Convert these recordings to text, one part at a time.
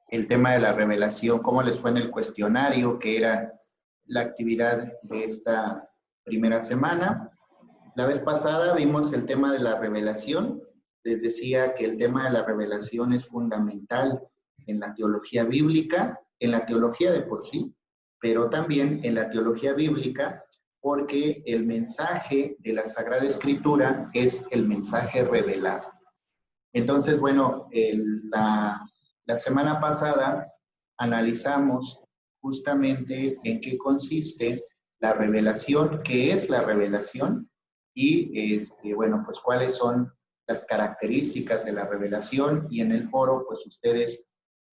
el tema de la revelación, cómo les fue en el cuestionario, que era la actividad de esta primera semana. La vez pasada vimos el tema de la revelación. Les decía que el tema de la revelación es fundamental en la teología bíblica, en la teología de por sí, pero también en la teología bíblica, porque el mensaje de la Sagrada Escritura es el mensaje revelado. Entonces, bueno, la semana pasada analizamos justamente en qué consiste la revelación, qué es la revelación y, bueno, pues cuáles son las características de la revelación, y en el foro, pues ustedes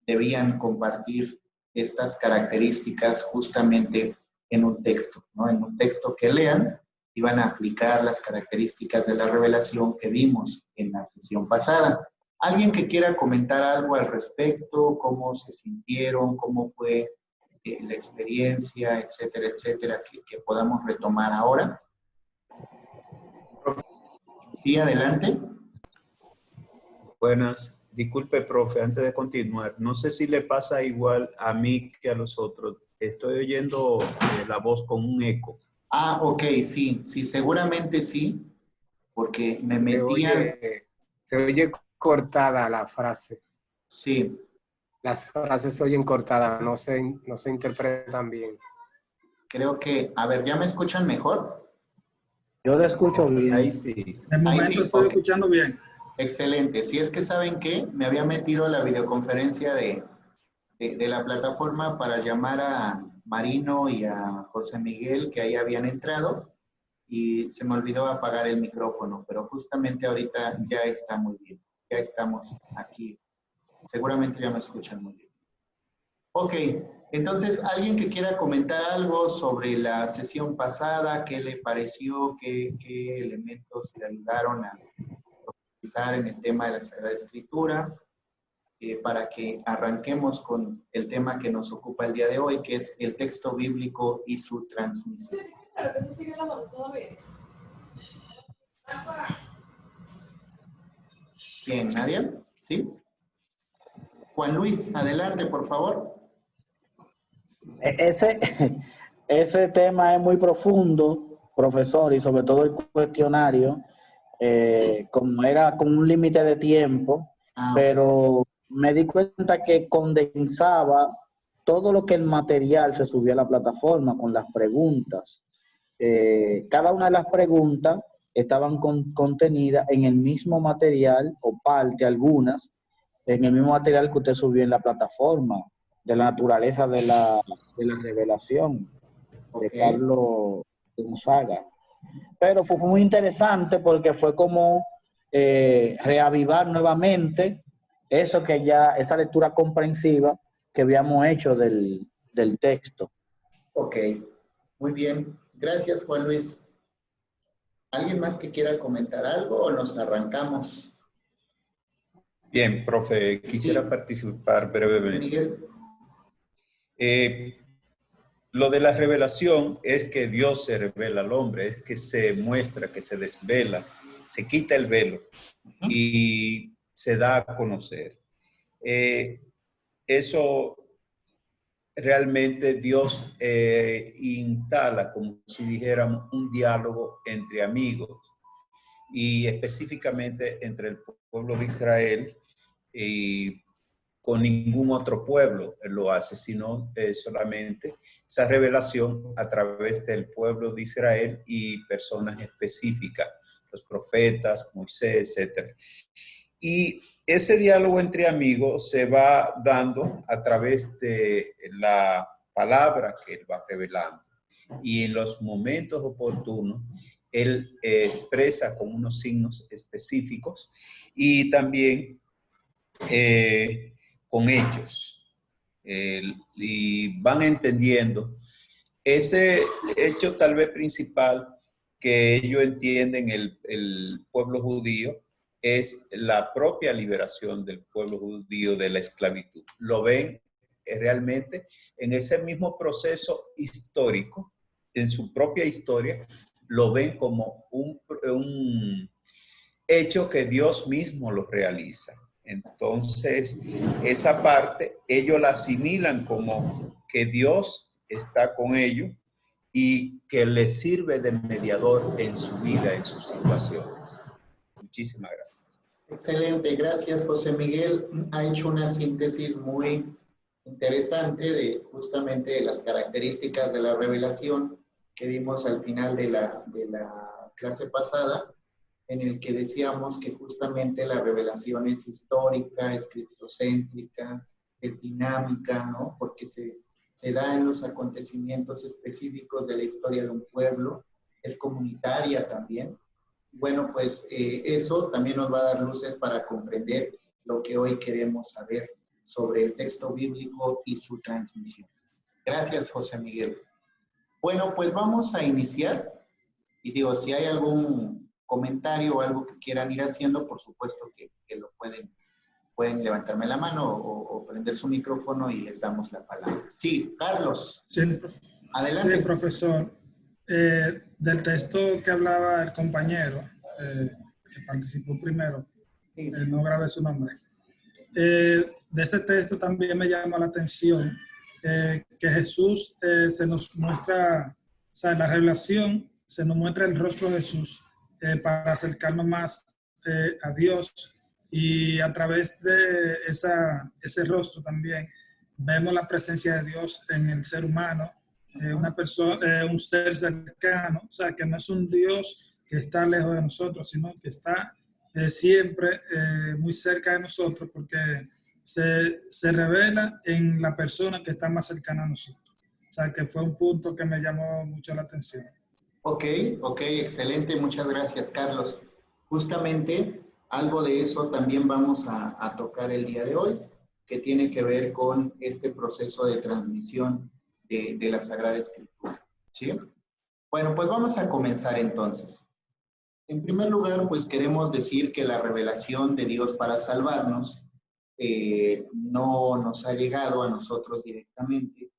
debían compartir estas características justamente en un texto, ¿no? En un texto que lean y van a aplicar las características de la revelación que vimos en la sesión pasada. ¿Alguien que quiera comentar algo al respecto? ¿Cómo se sintieron? ¿Cómo fue la experiencia, etcétera, etcétera, que podamos retomar ahora? Sí, adelante. Buenas. Disculpe, profe, antes de continuar, no sé si le pasa igual a mí que a los otros. Estoy oyendo la voz con un eco. Ah, ok, sí, sí, seguramente sí, porque me metían... Se oye cortada la frase. Sí. Las frases se oyen cortadas, no se interpretan bien. Creo que, a ver, ¿ya me escuchan mejor? Yo lo escucho bien. Ahí sí. En el momento sí, estoy ok. escuchando bien. Excelente. Si es que saben que me había metido a la videoconferencia de la plataforma para llamar a Marino y a José Miguel, que ahí habían entrado, y se me olvidó apagar el micrófono, pero justamente ahorita ya está muy bien. Ya estamos aquí. Seguramente ya me escuchan muy bien. Ok, entonces, ¿alguien que quiera comentar algo sobre la sesión pasada? ¿Qué le pareció? ¿Qué elementos le ayudaron a profundizar en el tema de la Sagrada Escritura? Para que arranquemos con el tema que nos ocupa el día de hoy, que es el texto bíblico y su transmisión. Claro que tú sigues la mano todavía. Bien, ¿nadie? ¿Sí? Juan Luis, adelante, por favor. Ese tema es muy profundo, profesor, y sobre todo el cuestionario, como era con un límite de tiempo, pero me di cuenta que condensaba todo lo que el material se subía a la plataforma con las preguntas. Cada una de las preguntas estaban contenidas en el mismo material, o parte, algunas, en el mismo material que usted subió en la plataforma, de la naturaleza de la revelación, de Carlos Gonzaga. Pero fue muy interesante porque fue como reavivar nuevamente eso que ya, esa lectura comprensiva que habíamos hecho del texto. Ok, muy bien. Gracias, Juan Luis. ¿Alguien más que quiera comentar algo o nos arrancamos? Bien, profe, quisiera Sí. participar brevemente. Miguel. Lo de la revelación es que Dios se revela al hombre, es que se muestra, que se desvela, se quita el velo y se da a conocer. Eso realmente Dios instala, como si dijéramos, un diálogo entre amigos y específicamente entre el pueblo de Israel y con ningún otro pueblo lo hace, sino solamente esa revelación a través del pueblo de Israel y personas específicas, los profetas, Moisés, etc. Y ese diálogo entre amigos se va dando a través de la palabra que él va revelando. Y en los momentos oportunos, él expresa con unos signos específicos y también con hechos. Y van entendiendo ese hecho tal vez principal que ellos entienden el pueblo judío es la propia liberación del pueblo judío de la esclavitud. Lo ven realmente en ese mismo proceso histórico, en su propia historia, lo ven como un hecho que Dios mismo lo realiza. Entonces, esa parte, ellos la asimilan como que Dios está con ellos y que les sirve de mediador en su vida, en sus situaciones. Muchísimas gracias. Excelente, gracias José Miguel. Ha hecho una síntesis muy interesante de justamente de las características de la revelación que vimos al final de la clase pasada, en el que decíamos que justamente la revelación es histórica, es cristocéntrica, es dinámica, ¿no? Porque se da en los acontecimientos específicos de la historia de un pueblo, es comunitaria también. Bueno, pues eso también nos va a dar luces para comprender lo que hoy queremos saber sobre el texto bíblico y su transmisión. Gracias, José Miguel. Bueno, pues vamos a iniciar. Y digo, si hay algún comentario o algo que quieran ir haciendo, por supuesto que lo pueden levantarme la mano o prender su micrófono y les damos la palabra. Sí, Carlos. Sí, Adelante. sí, profesor. Del texto que hablaba el compañero, que participó primero, Sí. no grabé su nombre. De ese texto también me llama la atención que Jesús se nos muestra, o sea, en la revelación se nos muestra el rostro de Jesús para acercarnos más a Dios, y a través de ese rostro también vemos la presencia de Dios en el ser humano, una persona, un ser cercano, o sea, que no es un Dios que está lejos de nosotros, sino que está siempre muy cerca de nosotros, porque se revela en la persona que está más cercana a nosotros. O sea, que fue un punto que me llamó mucho la atención. Ok, excelente, muchas gracias, Carlos. Justamente algo de eso también vamos a tocar el día de hoy, que tiene que ver con este proceso de transmisión de la Sagrada Escritura, ¿sí? Bueno, pues vamos a comenzar entonces. En primer lugar, pues queremos decir que la revelación de Dios para salvarnos no nos ha llegado a nosotros directamente,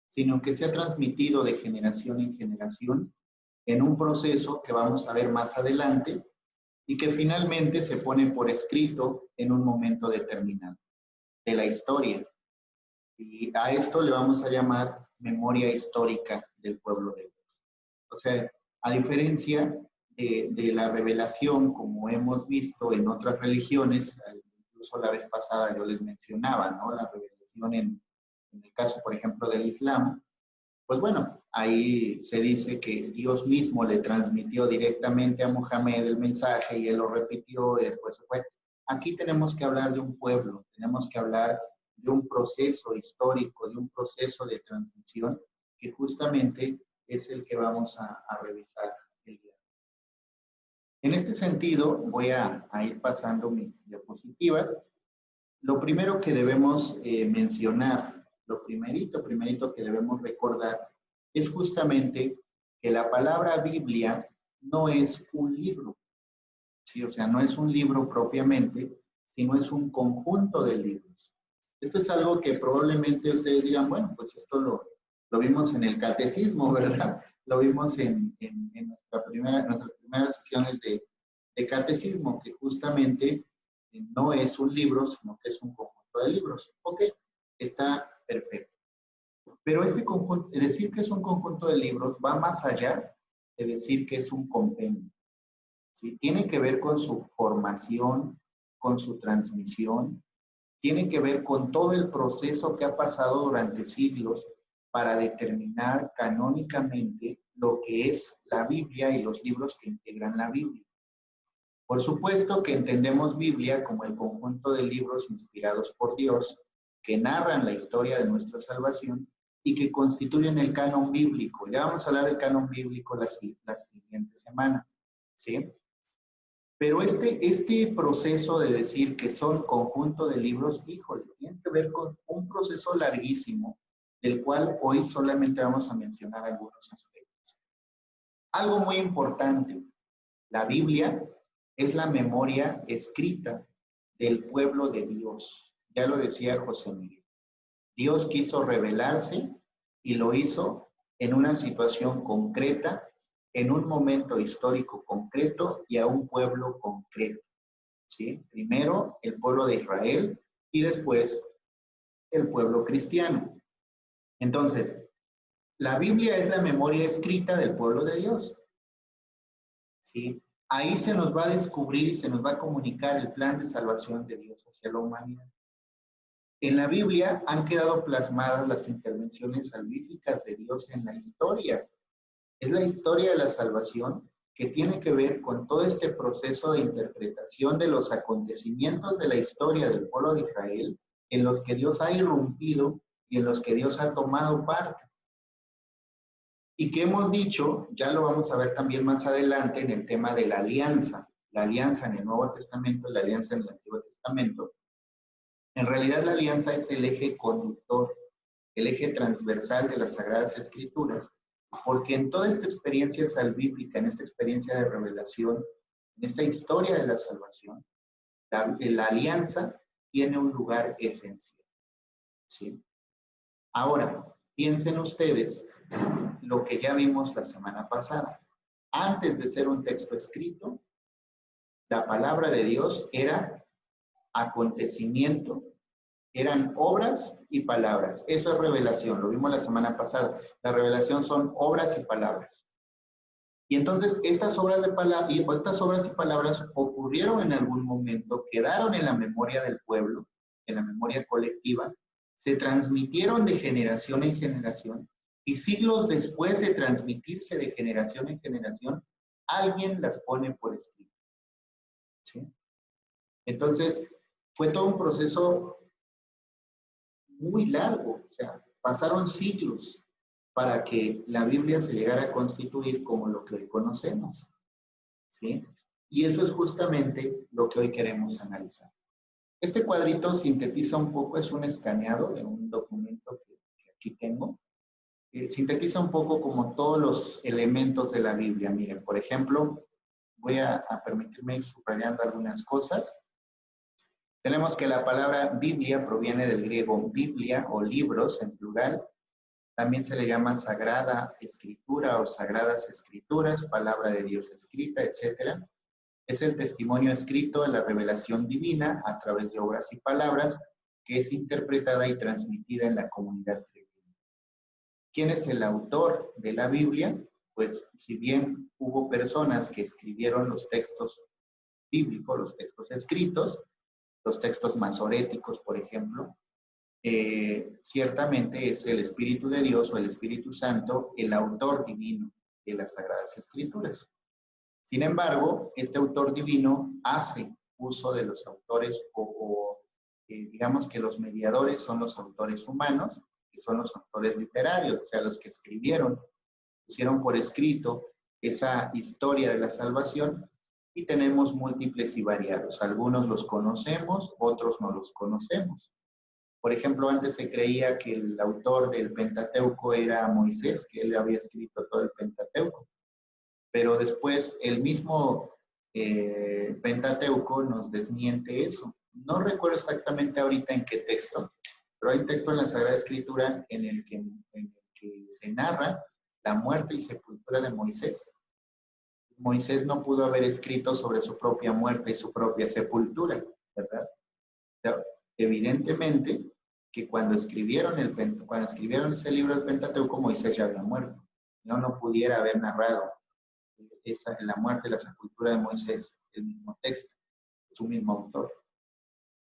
sino que se ha transmitido de generación en generación en un proceso que vamos a ver más adelante y que finalmente se pone por escrito en un momento determinado de la historia. Y a esto le vamos a llamar memoria histórica del pueblo de Dios. O sea, a diferencia de la revelación, como hemos visto en otras religiones, incluso la vez pasada yo les mencionaba, ¿no? La revelación en el caso, por ejemplo, del Islam, pues bueno, ahí se dice que Dios mismo le transmitió directamente a Mohamed el mensaje y él lo repitió y después se fue. Aquí tenemos que hablar de un pueblo, tenemos que hablar de un proceso histórico, de un proceso de transmisión que justamente es el que vamos a revisar el día. En este sentido, voy a ir pasando mis diapositivas. Lo primero que debemos mencionar, lo primerito que debemos recordar es justamente que la palabra Biblia no es un libro, ¿sí? O sea, no es un libro propiamente, sino es un conjunto de libros. Esto es algo que probablemente ustedes digan, bueno, pues esto lo vimos en el catecismo, ¿verdad? Lo vimos en nuestras primeras sesiones de catecismo, que justamente no es un libro, sino que es un conjunto de libros. Ok, está perfecto. Pero este conjunto, decir que es un conjunto de libros va más allá de decir que es un compendio. ¿Sí? Tiene que ver con su formación, con su transmisión, tiene que ver con todo el proceso que ha pasado durante siglos para determinar canónicamente lo que es la Biblia y los libros que integran la Biblia. Por supuesto que entendemos Biblia como el conjunto de libros inspirados por Dios que narran la historia de nuestra salvación y que constituyen el canon bíblico. Ya vamos a hablar del canon bíblico la siguiente semana, ¿sí? Pero este proceso de decir que son conjunto de libros, híjole, tiene que ver con un proceso larguísimo, del cual hoy solamente vamos a mencionar algunos aspectos. Algo muy importante, la Biblia es la memoria escrita del pueblo de Dios. Ya lo decía José Miguel. Dios quiso revelarse y lo hizo en una situación concreta, en un momento histórico concreto y a un pueblo concreto. ¿sí? Primero el pueblo de Israel y después el pueblo cristiano. Entonces, la Biblia es la memoria escrita del pueblo de Dios, ¿sí? Ahí se nos va a descubrir y se nos va a comunicar el plan de salvación de Dios hacia la humanidad. En la Biblia han quedado plasmadas las intervenciones salvíficas de Dios en la historia. Es la historia de la salvación que tiene que ver con todo este proceso de interpretación de los acontecimientos de la historia del pueblo de Israel, en los que Dios ha irrumpido y en los que Dios ha tomado parte. Y que hemos dicho, ya lo vamos a ver también más adelante en el tema de la alianza en el Nuevo Testamento y la alianza en el Antiguo Testamento. En realidad la alianza es el eje conductor, el eje transversal de las Sagradas Escrituras, porque en toda esta experiencia salvífica, en esta experiencia de revelación, en esta historia de la salvación, la alianza tiene un lugar esencial, ¿sí? Ahora, piensen ustedes lo que ya vimos la semana pasada. Antes de ser un texto escrito, la palabra de Dios era acontecimiento, eran obras y palabras. Eso es revelación, lo vimos la semana pasada. La revelación son obras y palabras. Y entonces estas obras y palabras ocurrieron en algún momento, quedaron en la memoria del pueblo, en la memoria colectiva, se transmitieron de generación en generación, y siglos después de transmitirse de generación en generación, alguien las pone por escrito, ¿sí? Entonces, fue todo un proceso muy largo, o sea, pasaron siglos para que la Biblia se llegara a constituir como lo que hoy conocemos, ¿sí? Y eso es justamente lo que hoy queremos analizar. Este cuadrito sintetiza un poco, es un escaneado de un documento que aquí tengo. Sintetiza un poco como todos los elementos de la Biblia. Miren, por ejemplo, voy a permitirme ir subrayando algunas cosas. Tenemos que la palabra Biblia proviene del griego Biblia o libros en plural. También se le llama Sagrada Escritura o Sagradas Escrituras, palabra de Dios escrita, etc. Es el testimonio escrito de la revelación divina a través de obras y palabras que es interpretada y transmitida en la comunidad creyente. ¿Quién es el autor de la Biblia? Pues si bien hubo personas que escribieron los textos bíblicos, los textos escritos, los textos masoréticos, por ejemplo, ciertamente es el Espíritu de Dios o el Espíritu Santo el autor divino de las Sagradas Escrituras. Sin embargo, este autor divino hace uso de los autores digamos que los mediadores son los autores humanos, que son los autores literarios, o sea, los que escribieron, pusieron por escrito esa historia de la salvación, y tenemos múltiples y variados. Algunos los conocemos, otros no los conocemos. Por ejemplo, antes se creía que el autor del Pentateuco era Moisés, que él había escrito todo el Pentateuco. Pero después el mismo Pentateuco nos desmiente eso. No recuerdo exactamente ahorita en qué texto, pero hay un texto en la Sagrada Escritura en el que se narra la muerte y sepultura de Moisés. Moisés no pudo haber escrito sobre su propia muerte y su propia sepultura, ¿verdad? O sea, evidentemente que cuando escribieron ese libro del Pentateuco, Moisés ya había muerto. No pudiera haber narrado la muerte y la sepultura de Moisés, el mismo texto, su mismo autor.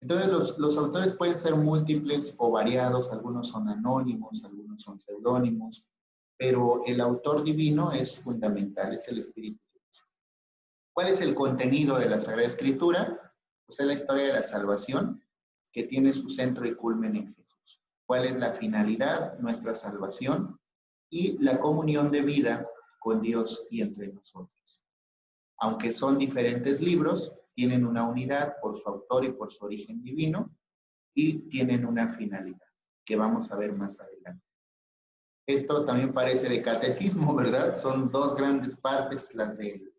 Entonces, los autores pueden ser múltiples o variados, algunos son anónimos, algunos son seudónimos, pero el autor divino es fundamental, es el Espíritu de Dios. ¿Cuál es el contenido de la Sagrada Escritura? Pues es la historia de la salvación, que tiene su centro y culmen en Jesús. ¿Cuál es la finalidad? Nuestra salvación y la comunión de vida con Dios y entre nosotros. Aunque son diferentes libros, tienen una unidad por su autor y por su origen divino, y tienen una finalidad, que vamos a ver más adelante. Esto también parece de catecismo, ¿verdad? Son dos grandes partes, las de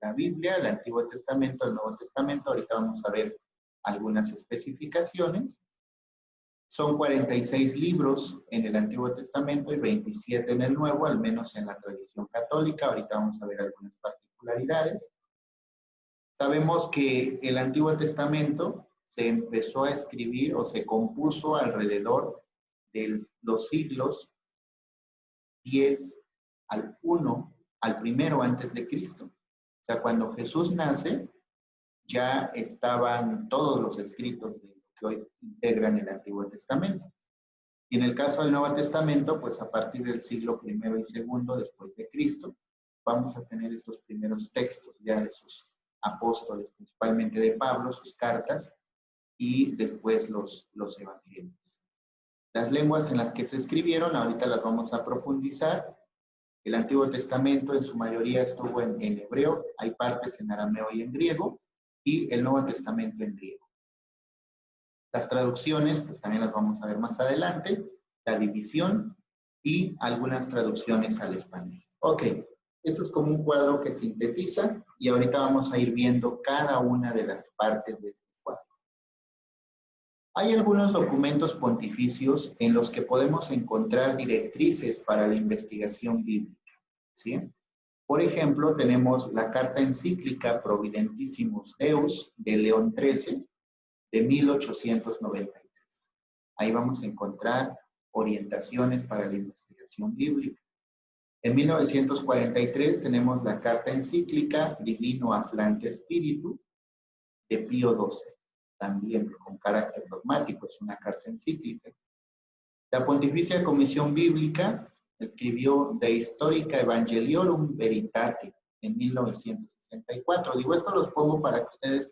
la Biblia, el Antiguo Testamento, el Nuevo Testamento. Ahorita vamos a ver algunas especificaciones. Son 46 libros en el Antiguo Testamento y 27 en el Nuevo, al menos en la tradición católica. Ahorita vamos a ver algunas particularidades. Sabemos que el Antiguo Testamento se empezó a escribir o se compuso alrededor de los siglos 10 al 1, al primero antes de Cristo. O sea, cuando Jesús nace, ya estaban todos los escritos de lo que hoy integran el Antiguo Testamento. Y en el caso del Nuevo Testamento, pues a partir del siglo primero y segundo después de Cristo, vamos a tener estos primeros textos ya de sus apóstoles, principalmente de Pablo, sus cartas, y después los evangelios. Las lenguas en las que se escribieron, ahorita las vamos a profundizar. El Antiguo Testamento en su mayoría estuvo en hebreo, hay partes en arameo y en griego, y el Nuevo Testamento en griego. Las traducciones, pues también las vamos a ver más adelante, la división y algunas traducciones al español. Ok, esto es como un cuadro que sintetiza y ahorita vamos a ir viendo cada una de las partes de este cuadro. Hay algunos documentos pontificios en los que podemos encontrar directrices para la investigación bíblica, ¿sí? Por ejemplo, tenemos la carta encíclica Providentissimus Deus de León XIII de 1893. Ahí vamos a encontrar orientaciones para la investigación bíblica. En 1943 tenemos la carta encíclica Divino Aflante Spiritu de Pío XII, también con carácter dogmático, es una carta encíclica. La Pontificia Comisión Bíblica escribió De Historica Evangeliorum Veritate en 1964. Digo, esto los pongo para que ustedes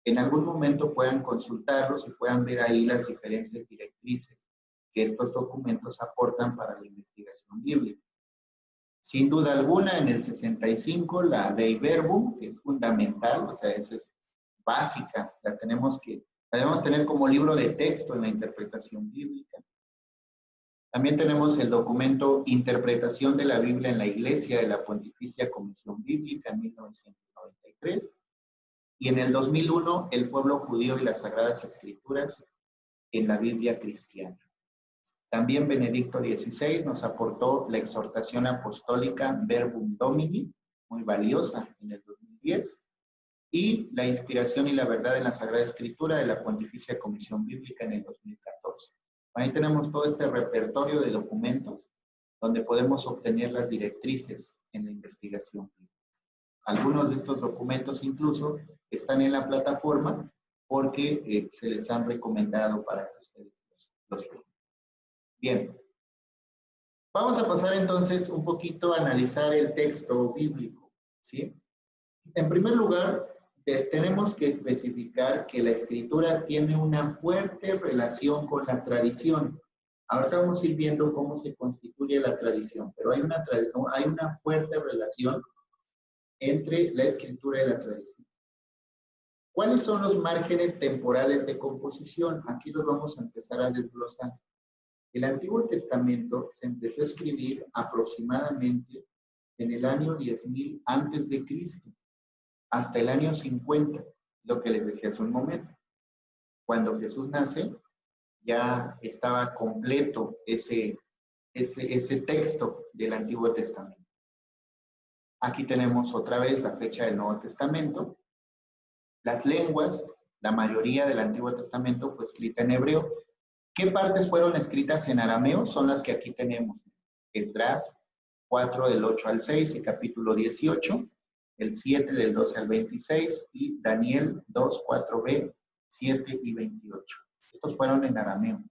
en algún momento puedan consultarlos y puedan ver ahí las diferentes directrices que estos documentos aportan para la investigación bíblica. Sin duda alguna, en el 65, la Dei Verbum, que es fundamental, o sea, esa es básica, la debemos tener como libro de texto en la interpretación bíblica. También tenemos el documento Interpretación de la Biblia en la Iglesia de la Pontificia Comisión Bíblica en 1993. Y en el 2001, el pueblo judío y las Sagradas Escrituras en la Biblia cristiana. También Benedicto XVI nos aportó la exhortación apostólica Verbum Domini, muy valiosa en el 2010, y la inspiración y la verdad en la Sagrada Escritura de la Pontificia Comisión Bíblica en el 2014. Ahí tenemos todo este repertorio de documentos donde podemos obtener las directrices en la investigación bíblica. Algunos de estos documentos incluso están en la plataforma porque se les han recomendado para que ustedes los vean. Bien. Vamos a pasar entonces un poquito a analizar el texto bíblico, ¿sí? En primer lugar, tenemos que especificar que la escritura tiene una fuerte relación con la tradición. Ahorita vamos a ir viendo cómo se constituye la tradición, pero hay una fuerte relación entre la escritura y la tradición. ¿Cuáles son los márgenes temporales de composición? Aquí los vamos a empezar a desglosar. El Antiguo Testamento se empezó a escribir aproximadamente en el año 10.000 antes de Cristo, hasta el año 50, lo que les decía hace un momento. Cuando Jesús nace, ya estaba completo ese texto del Antiguo Testamento. Aquí tenemos otra vez la fecha del Nuevo Testamento. Las lenguas, la mayoría del Antiguo Testamento fue escrita en hebreo. ¿Qué partes fueron escritas en arameo? Son las que aquí tenemos. Esdras 4 del 8 al 6 y capítulo 18, el 7 del 12 al 26 y Daniel 2, 4b, 7 y 28. Estos fueron en arameo.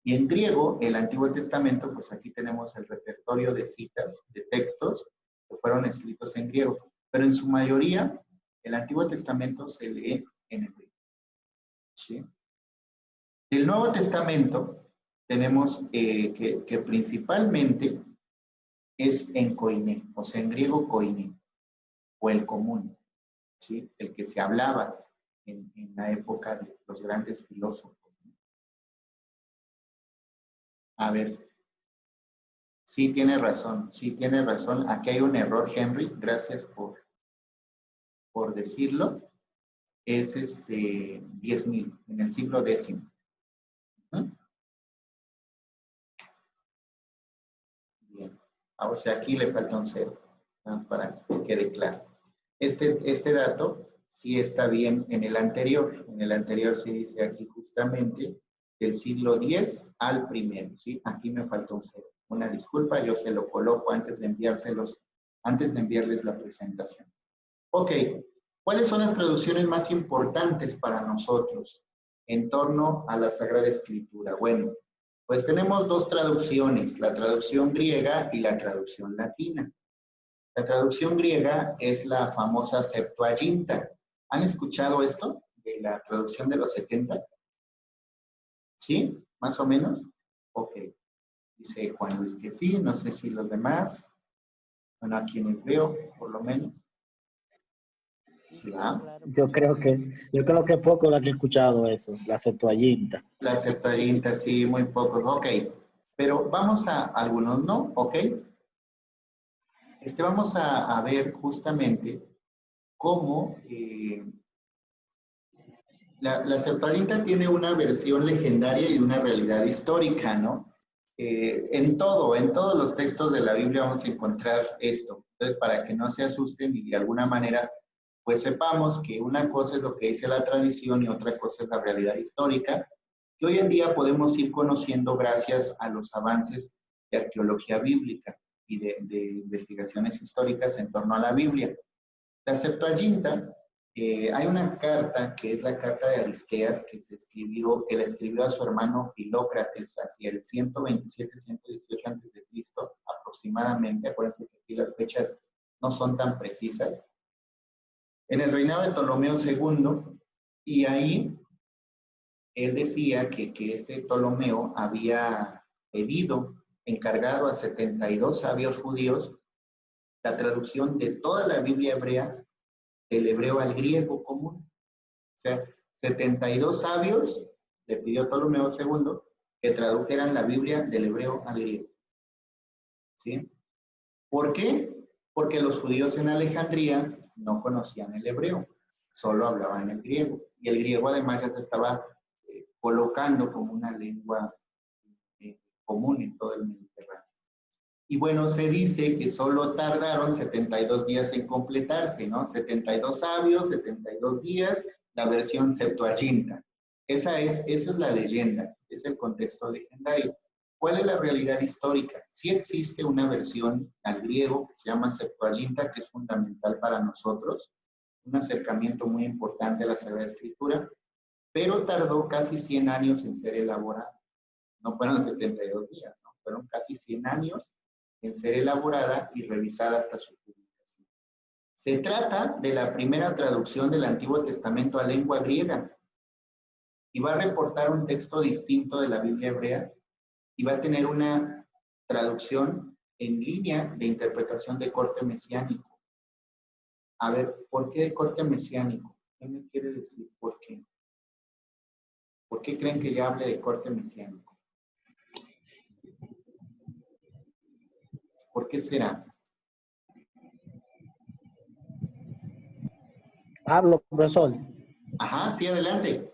Y en griego, el Antiguo Testamento, pues aquí tenemos el repertorio de citas, de textos que fueron escritos en griego. Pero en su mayoría, el Antiguo Testamento se lee en hebreo. ¿Sí? Del Nuevo Testamento tenemos que principalmente es en koiné, o sea, en griego koiné, o el común, ¿sí? El que se hablaba en la época de los grandes filósofos. A ver, sí tiene razón, Aquí hay un error, Henry, gracias por decirlo. Es 10.000, en el siglo X. Bien. O sea, aquí le falta un 0, para que quede claro. Este dato sí está bien en el anterior. En el anterior se dice aquí justamente del siglo X al primero, ¿sí? Aquí me faltó un cero. Una disculpa, yo se lo coloco antes de enviarles la presentación. Ok, ¿cuáles son las traducciones más importantes para nosotros en torno a la Sagrada Escritura? Bueno, pues tenemos dos traducciones, la traducción griega y la traducción latina. La traducción griega es la famosa Septuaginta. ¿Han escuchado esto de la traducción de los 70? ¿Sí? ¿Más o menos? Ok. Dice Juan Luis que sí, no sé si los demás. Bueno, a quienes veo, por lo menos. ¿Sí, va? Yo creo que poco la que he escuchado eso, la Septuaginta. La Septuaginta, sí, muy pocos. Ok. Pero vamos a algunos, ¿no? Ok. Vamos a ver justamente cómo la Septuaginta tiene una versión legendaria y una realidad histórica, ¿no? En todos los textos de la Biblia vamos a encontrar esto. Entonces, para que no se asusten y de alguna manera, pues sepamos que una cosa es lo que dice la tradición y otra cosa es la realidad histórica, que hoy en día podemos ir conociendo gracias a los avances de arqueología bíblica y de investigaciones históricas en torno a la Biblia. La Septuaginta, hay una carta que es la carta de Aristeas que la escribió a su hermano Filócrates hacia el 127-118 a.C. aproximadamente. Acuérdense que aquí las fechas no son tan precisas. En el reinado de Ptolomeo II, y ahí él decía que este Ptolomeo había encargado a 72 sabios judíos la traducción de toda la Biblia hebrea del hebreo al griego común. O sea, 72 sabios le pidió Ptolomeo II que tradujeran la Biblia del hebreo al griego. ¿Sí? ¿Por qué? Porque los judíos en Alejandría no conocían el hebreo, solo hablaban el griego. Y el griego además ya se estaba colocando como una lengua común en todo el Mediterráneo. Y bueno, se dice que solo tardaron 72 días en completarse, ¿no? 72 sabios, 72 días, la versión Septuaginta. Esa es la leyenda, es el contexto legendario. ¿Cuál es la realidad histórica? Sí existe una versión al griego que se llama Septuaginta, que es fundamental para nosotros, un acercamiento muy importante a la Sagrada Escritura, pero tardó casi 100 años en ser elaborada. No fueron 72 días, ¿no? Fueron casi 100 años en ser elaborada y revisada hasta su publicación. Se trata de la primera traducción del Antiguo Testamento a lengua griega y va a reportar un texto distinto de la Biblia hebrea y va a tener una traducción en línea de interpretación de corte mesiánico. A ver, ¿por qué de corte mesiánico? ¿Qué me quiere decir? ¿Por qué? ¿Por qué creen que ya hable de corte mesiánico? ¿Por qué será? Hablo, profesor, Ajá, sí, adelante.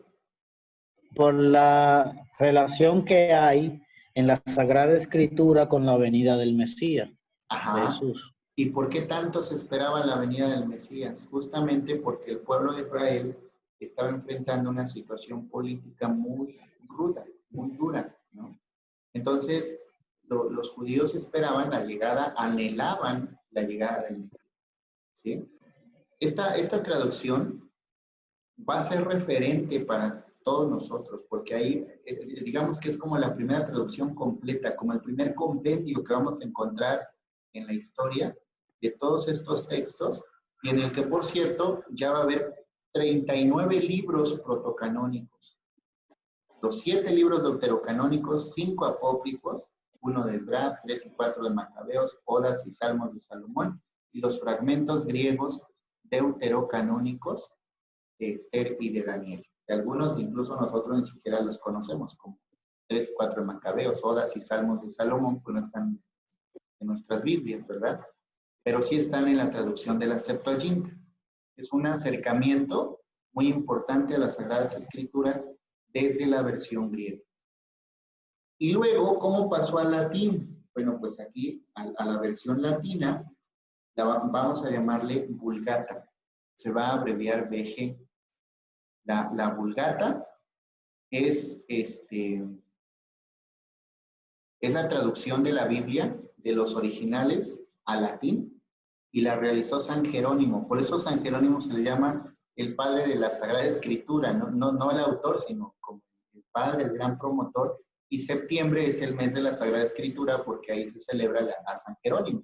por la relación que hay en la Sagrada Escritura con la venida del Mesías, de Ajá. Jesús. ¿Y por qué tanto se esperaba la venida del Mesías? Justamente porque el pueblo de Israel estaba enfrentando una situación política muy ruda, muy dura, ¿no? Entonces, los judíos esperaban la llegada, anhelaban la llegada del Mesías, ¿sí? Esta traducción va a ser referente para todos nosotros, porque ahí, digamos que es como la primera traducción completa, como el primer compendio que vamos a encontrar en la historia de todos estos textos, y en el que, por cierto, ya va a haber 39 libros protocanónicos, los 7 libros deuterocanónicos, 5 apócrifos, 1 de Esdras, 3 y 4 de Macabeos, Odas y Salmos de Salomón, y los fragmentos griegos deuterocanónicos de Esther y de Daniel. De algunos incluso nosotros ni siquiera los conocemos, como 3 y 4 de Macabeos, Odas y Salmos de Salomón, pues no están en nuestras Biblias, ¿verdad? Pero sí están en la traducción de la Septuaginta. Es un acercamiento muy importante a las Sagradas Escrituras desde la versión griega. Y luego, ¿cómo pasó al latín? Bueno, pues aquí a la versión latina vamos a llamarle Vulgata, se va a abreviar BG. La Vulgata es la traducción de la Biblia de los originales al latín y la realizó San Jerónimo. Por eso San Jerónimo se le llama el padre de la Sagrada Escritura, no el autor, sino como el padre, el gran promotor. Y septiembre es el mes de la Sagrada Escritura porque ahí se celebra a San Jerónimo.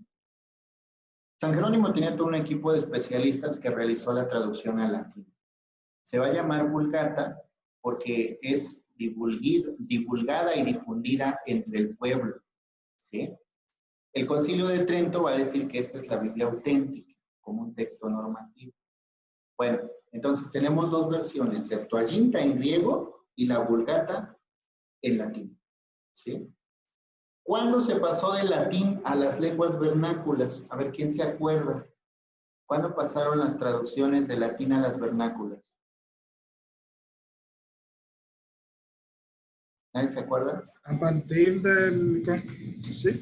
San Jerónimo tenía todo un equipo de especialistas que realizó la traducción al latín. Se va a llamar Vulgata porque es divulgada y difundida entre el pueblo, ¿sí? El Concilio de Trento va a decir que esta es la Biblia auténtica, como un texto normativo. Bueno, entonces tenemos dos versiones, Septuaginta en griego y la Vulgata en latín, ¿sí? ¿Cuándo se pasó del latín a las lenguas vernáculas? A ver, ¿quién se acuerda? ¿Cuándo pasaron las traducciones del latín a las vernáculas? ¿Nadie se acuerda? A partir del, sí,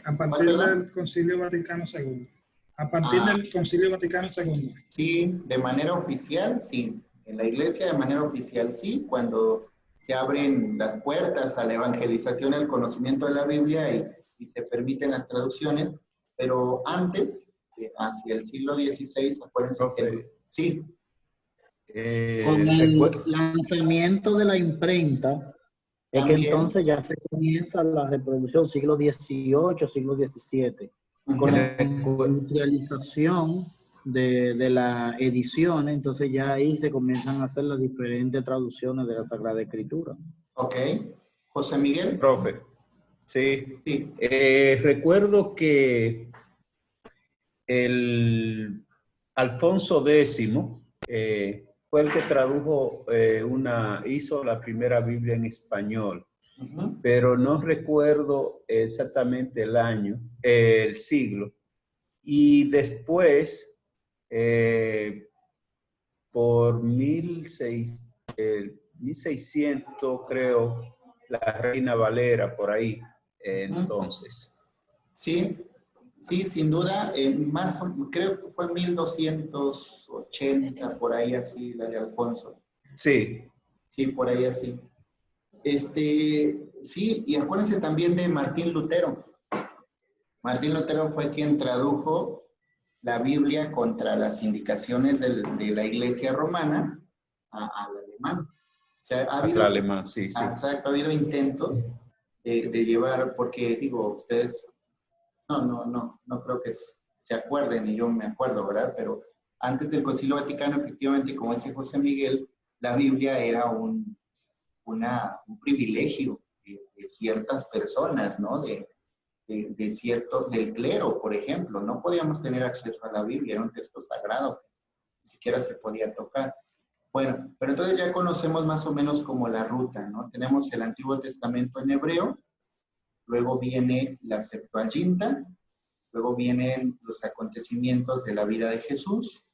a partir del Concilio Vaticano II. A partir del Concilio Vaticano II. Sí, de manera oficial, sí. En la iglesia de manera oficial, sí. Cuando se abren las puertas a la evangelización, al conocimiento de la Biblia y se permiten las traducciones. Pero antes, hacia el siglo XVI, acuérdense que... Sí. Con el lanzamiento de la imprenta, es que entonces ya se comienza la reproducción, siglo XVIII, siglo XVII, con la industrialización de la edición, entonces ya ahí se comienzan a hacer las diferentes traducciones de la Sagrada Escritura. Ok. José Miguel. Profe, sí. Sí. Recuerdo que el Alfonso X fue el que tradujo hizo la primera Biblia en español, pero no recuerdo exactamente el año, el siglo. Y después, por 1600, creo, la Reina Valera, por ahí, entonces. Sí. Sí, sin duda, creo que fue 1280, por ahí así, la de Alfonso. Sí. Sí, por ahí así. Sí, y acuérdense también de Martín Lutero. Martín Lutero fue quien tradujo la Biblia contra las indicaciones de la Iglesia romana al alemán. O sea, ha habido, alemán, sí, sí. Exacto, ha habido intentos de llevar, porque digo, ustedes... No creo que se acuerden, y yo me acuerdo, ¿verdad? Pero antes del Concilio Vaticano, efectivamente, como dice José Miguel, la Biblia era un privilegio de ciertas personas, ¿no? Del clero, por ejemplo. No podíamos tener acceso a la Biblia, era un texto sagrado, ni siquiera se podía tocar. Bueno, pero entonces ya conocemos más o menos como la ruta, ¿no? Tenemos el Antiguo Testamento en hebreo, luego viene la Septuaginta, luego vienen los acontecimientos de la vida de Jesús,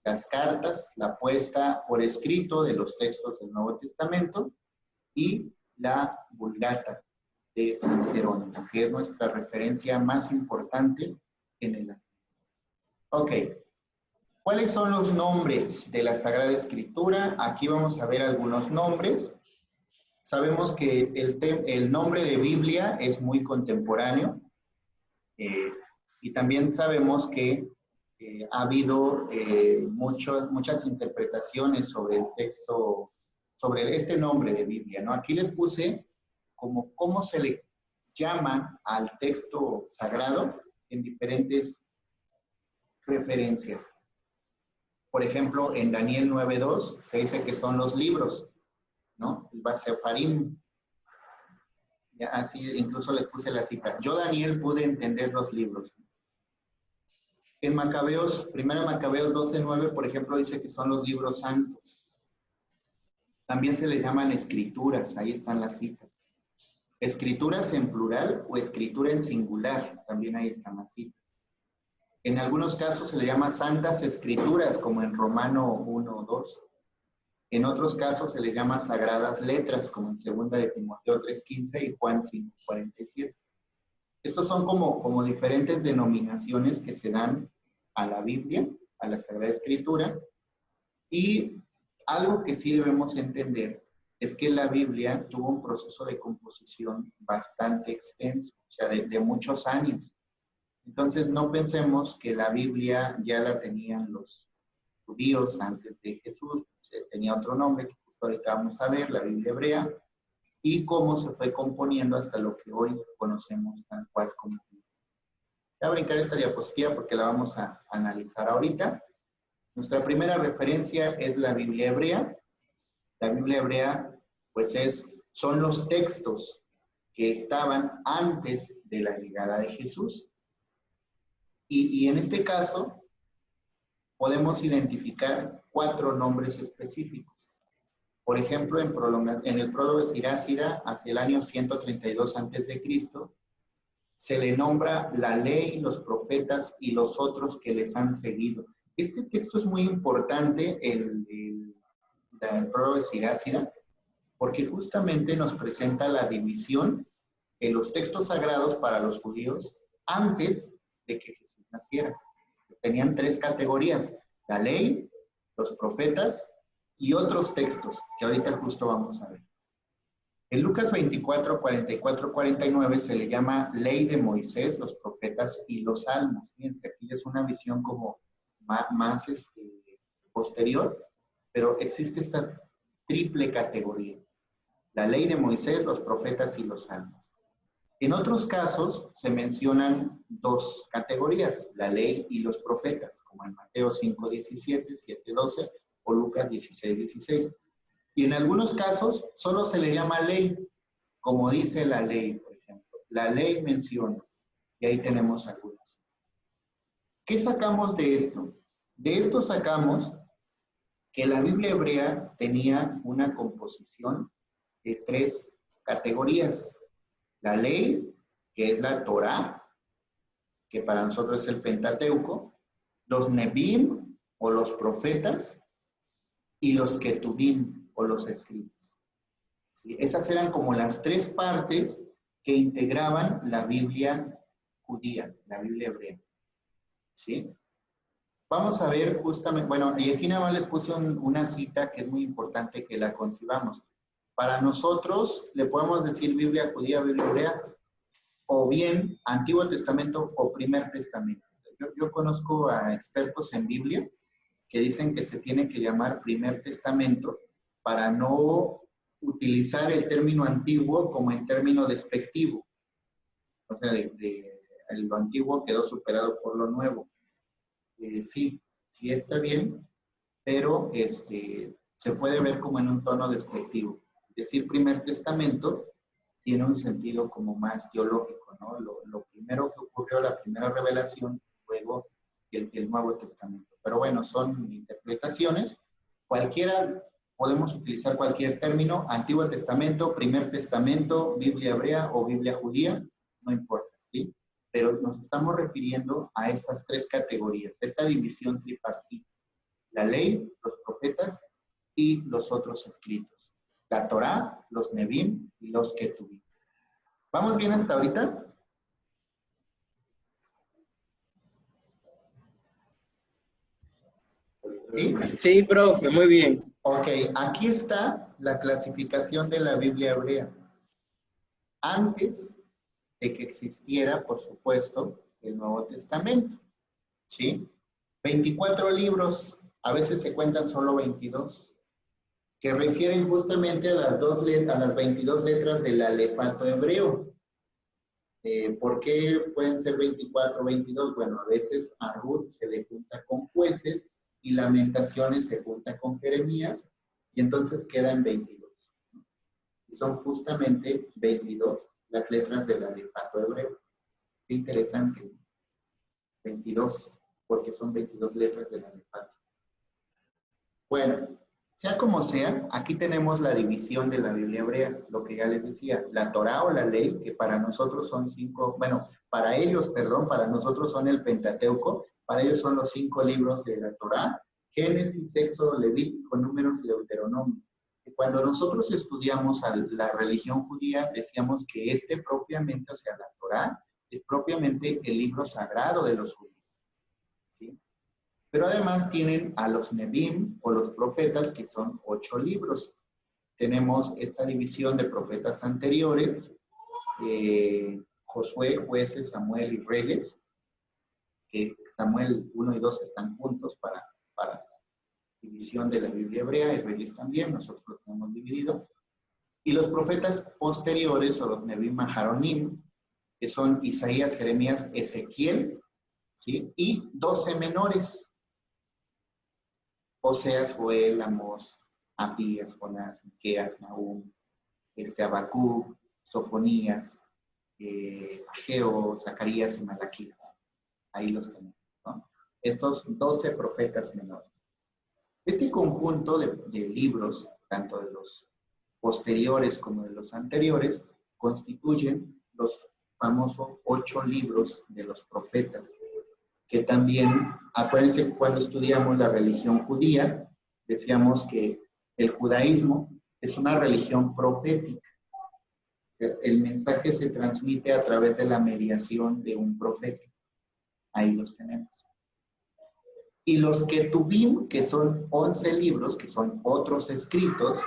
las cartas, la puesta por escrito de los textos del Nuevo Testamento y la Vulgata de San Jerónimo, que es nuestra referencia más importante en el año. Ok, ¿cuáles son los nombres de la Sagrada Escritura? Aquí vamos a ver algunos nombres. Sabemos que el nombre de Biblia es muy contemporáneo y también sabemos que ha habido muchas interpretaciones sobre el texto, sobre este nombre de Biblia, ¿no? Aquí les puse cómo se le llama al texto sagrado en diferentes referencias. Por ejemplo, en Daniel 9:2 se dice que son los libros, ¿no? El Basefarim. Ya, así incluso les puse la cita. Yo, Daniel, pude entender los libros. En Macabeos, 1 Macabeos 12:9, por ejemplo, dice que son los libros santos. También se les llaman escrituras, ahí están las citas. Escrituras en plural o escritura en singular, también ahí están las citas. En algunos casos se le llama santas escrituras, como en Romano 1:2. En otros casos se le llama sagradas letras, como en 2 de Timoteo 3:15 y Juan 5:47. Estos son como diferentes denominaciones que se dan a la Biblia, a la Sagrada Escritura. Y algo que sí debemos entender es que la Biblia tuvo un proceso de composición bastante extenso, o sea, de muchos años. Entonces, no pensemos que la Biblia ya la tenían los judíos antes de Jesús, tenía otro nombre que justo ahorita vamos a ver, la Biblia hebrea, y cómo se fue componiendo hasta lo que hoy conocemos tal cual como Biblia. Voy a brincar esta diapositiva porque la vamos a analizar ahorita. Nuestra primera referencia es la Biblia hebrea. La Biblia hebrea, pues son los textos que estaban antes de la llegada de Jesús. Y en este caso, podemos identificar 4 nombres específicos. Por ejemplo, en el prólogo de Sirácida, hacia el año 132 a.C., se le nombra la ley, los profetas y los otros que les han seguido. Este texto es muy importante, el prólogo de Sirácida, porque justamente nos presenta la división de los textos sagrados para los judíos antes de que Jesús naciera. Tenían 3 categorías: la ley, los profetas y otros textos, que ahorita justo vamos a ver. En Lucas 24, 44, 49 se le llama ley de Moisés, los profetas y los salmos. Fíjense, aquí es una visión como más posterior, pero existe esta triple categoría: la ley de Moisés, los profetas y los salmos. En otros casos se mencionan 2 categorías, la ley y los profetas, como en Mateo 5, 17, 7, 12 o Lucas 16, 16. Y en algunos casos solo se le llama ley, como dice la ley, por ejemplo. La ley menciona, y ahí tenemos algunas. ¿Qué sacamos de esto? De esto sacamos que la Biblia hebrea tenía una composición de 3 categorías. La ley, que es la Torá, que para nosotros es el Pentateuco, los Nebim, o los profetas, y los Ketubim, o los escritos. ¿Sí? Esas eran como las 3 partes que integraban la Biblia judía, la Biblia hebrea. ¿Sí? Vamos a ver justamente, bueno, y aquí nada más les puse una cita que es muy importante que la concibamos. Para nosotros le podemos decir Biblia judía, Biblia hebrea, o bien Antiguo Testamento o Primer Testamento. Yo conozco a expertos en Biblia que dicen que se tiene que llamar Primer Testamento para no utilizar el término antiguo como en término despectivo. O sea, lo antiguo quedó superado por lo nuevo. Sí está bien, pero se puede ver como en un tono despectivo. Decir Primer Testamento tiene un sentido como más teológico, ¿no? Lo primero que ocurrió, la primera revelación, luego el Nuevo Testamento. Pero bueno, son interpretaciones. Podemos utilizar cualquier término: Antiguo Testamento, Primer Testamento, Biblia hebrea o Biblia judía, no importa, ¿sí? Pero nos estamos refiriendo a estas 3 categorías, esta división tripartita: la ley, los profetas y los otros escritos. La Torá, los Nebim y los Ketubim. ¿Vamos bien hasta ahorita? ¿Sí? Sí, profe, muy bien. Ok, aquí está la clasificación de la Biblia hebrea. Antes de que existiera, por supuesto, el Nuevo Testamento. ¿Sí? 24 libros, a veces se cuentan solo 22. Que refieren justamente a las 22 letras del alefato hebreo. ¿Por qué pueden ser 24 o 22? Bueno, a veces a Ruth se le junta con Jueces y Lamentaciones se junta con Jeremías y entonces quedan 22. Y son justamente 22 las letras del alefato hebreo. Qué interesante. 22, porque son 22 letras del alefato. Bueno, sea como sea, aquí tenemos la división de la Biblia hebrea, lo que ya les decía, la Torá o la ley, que para nosotros son 5, bueno, para ellos, perdón, para nosotros son el Pentateuco, para ellos son los 5 libros de la Torá: Génesis, Éxodo, Levítico, Números y Deuteronomio. Y cuando nosotros estudiamos a la religión judía, decíamos que propiamente, o sea, la Torá, es propiamente el libro sagrado de los judíos, ¿sí? Pero además tienen a los Nebim o los profetas, que son 8 libros. Tenemos esta división de profetas anteriores, Josué, Jueces, Samuel y Reyes, que Samuel 1 y 2 están juntos para división de la Biblia hebrea, y Reyes también, nosotros lo tenemos dividido. Y los profetas posteriores, o los Nebim Maharonim, que son Isaías, Jeremías, Ezequiel, ¿sí? Y 12 menores, Oseas, Joel, Amós, Abdías, Jonás, Miqueas, Nahum, Habacuc, Sofonías, Ageo, Zacarías y Malaquías. Ahí los tenemos, ¿no? Estos 12 profetas menores. Este conjunto de libros, tanto de los posteriores como de los anteriores, constituyen los famosos 8 libros de los profetas, que también, acuérdense, cuando estudiamos la religión judía, decíamos que el judaísmo es una religión profética. El mensaje se transmite a través de la mediación de un profeta. Ahí los tenemos. Y los Ketubim, que son 11 libros, que son otros escritos,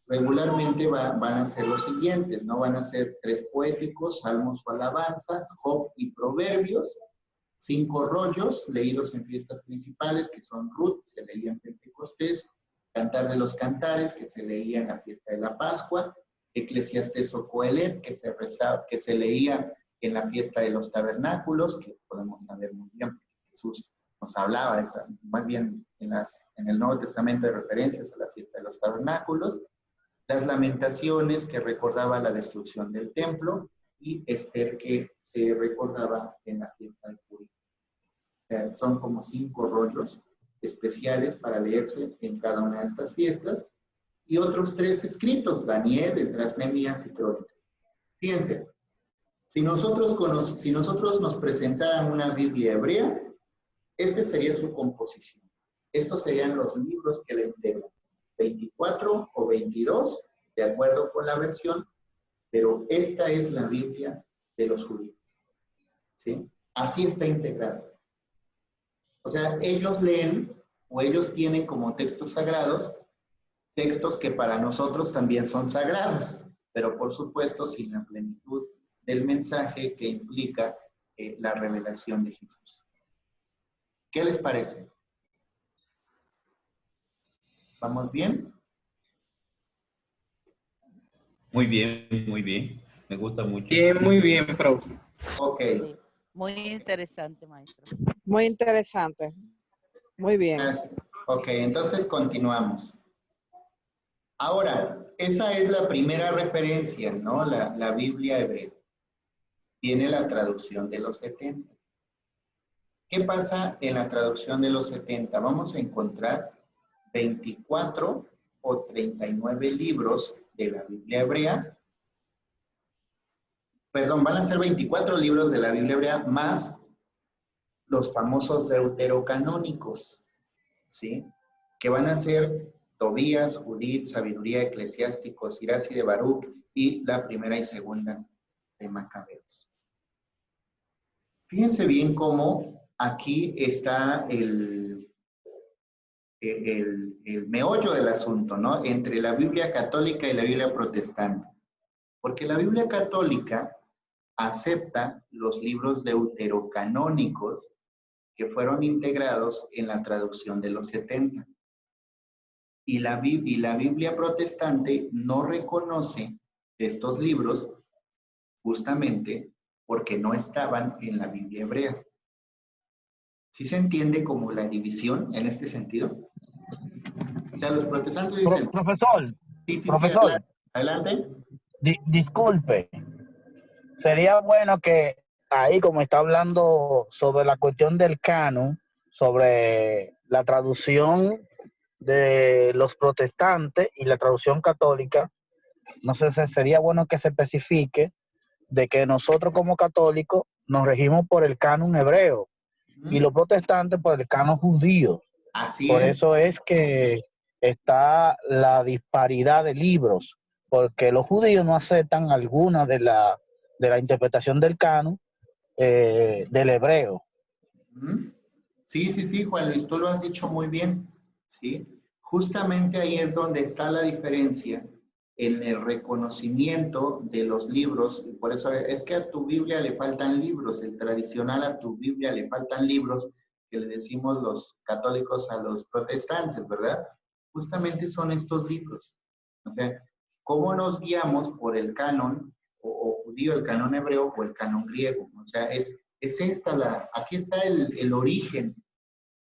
regularmente van a ser los siguientes, ¿no? Van a ser 3 poéticos, salmos o alabanzas, Job y proverbios, 5 rollos leídos en fiestas principales, que son Ruth, se leía en Pentecostés, Cantar de los Cantares, que se leía en la fiesta de la Pascua, Eclesiastés o Coelet, que se leía en la fiesta de los tabernáculos, que podemos saber muy bien, porque Jesús nos hablaba, más bien en el Nuevo Testamento, de referencias a la fiesta de los tabernáculos, las Lamentaciones, que recordaba la destrucción del templo, y Esther, que se recordaba en la fiesta de Purim. Son como 5 rollos especiales para leerse en cada una de estas fiestas, y otros 3 escritos, Daniel, Esdras, Nehemías y Crónicas. Fíjense, si nosotros nos presentaran una Biblia hebrea, este sería su composición. Estos serían los libros que le integran, 24 o 22, de acuerdo con la versión, pero esta es la Biblia de los judíos, ¿sí? Así está integrada. O sea, ellos leen, o ellos tienen como textos sagrados, textos que para nosotros también son sagrados, pero por supuesto sin la plenitud del mensaje que implica la revelación de Jesús. ¿Qué les parece? ¿Vamos bien? Muy bien, muy bien. Me gusta mucho. Bien, muy bien, profe. Ok. Sí, muy interesante, maestro. Muy interesante. Muy bien. Ok, entonces continuamos. Ahora, esa es la primera referencia, ¿no? La Biblia hebrea. Tiene la traducción de los 70. ¿Qué pasa en la traducción de los 70? Vamos a encontrar 24 o 39 libros de la Biblia hebrea. Perdón, van a ser 24 libros de la Biblia hebrea más los famosos deuterocanónicos, ¿sí? Que van a ser Tobías, Judith, Sabiduría, Eclesiástico, Sirach y de Baruch, y la primera y segunda de Macabeos. Fíjense bien cómo aquí está el meollo del asunto, ¿no? Entre la Biblia católica y la Biblia protestante. Porque la Biblia católica acepta los libros deuterocanónicos que fueron integrados en la traducción de los 70. Y la Biblia protestante no reconoce estos libros justamente porque no estaban en la Biblia hebrea. ¿Sí se entiende como la división en este sentido? O sea, los protestantes dicen... Profesor, Sí, profesor, adelante. Disculpe, sería bueno que ahí, como está hablando sobre la cuestión del canon, sobre la traducción de los protestantes y la traducción católica, no sé, sería bueno que se especifique de que nosotros como católicos nos regimos por el canon hebreo y los protestantes por el canon judío. Así por es. eso es que está la disparidad de libros, porque los judíos no aceptan alguna de la interpretación del canon del hebreo. Sí, Juan Luis, tú lo has dicho muy bien, ¿sí? Justamente ahí es donde está la diferencia en el reconocimiento de los libros, y por eso es que a tu Biblia le faltan libros, el tradicional a tu Biblia le faltan libros, que le decimos los católicos a los protestantes, ¿verdad? Justamente son estos libros. O sea, ¿cómo nos guiamos por el canon o judío, el canon hebreo o el canon griego? O sea, es esta aquí está el origen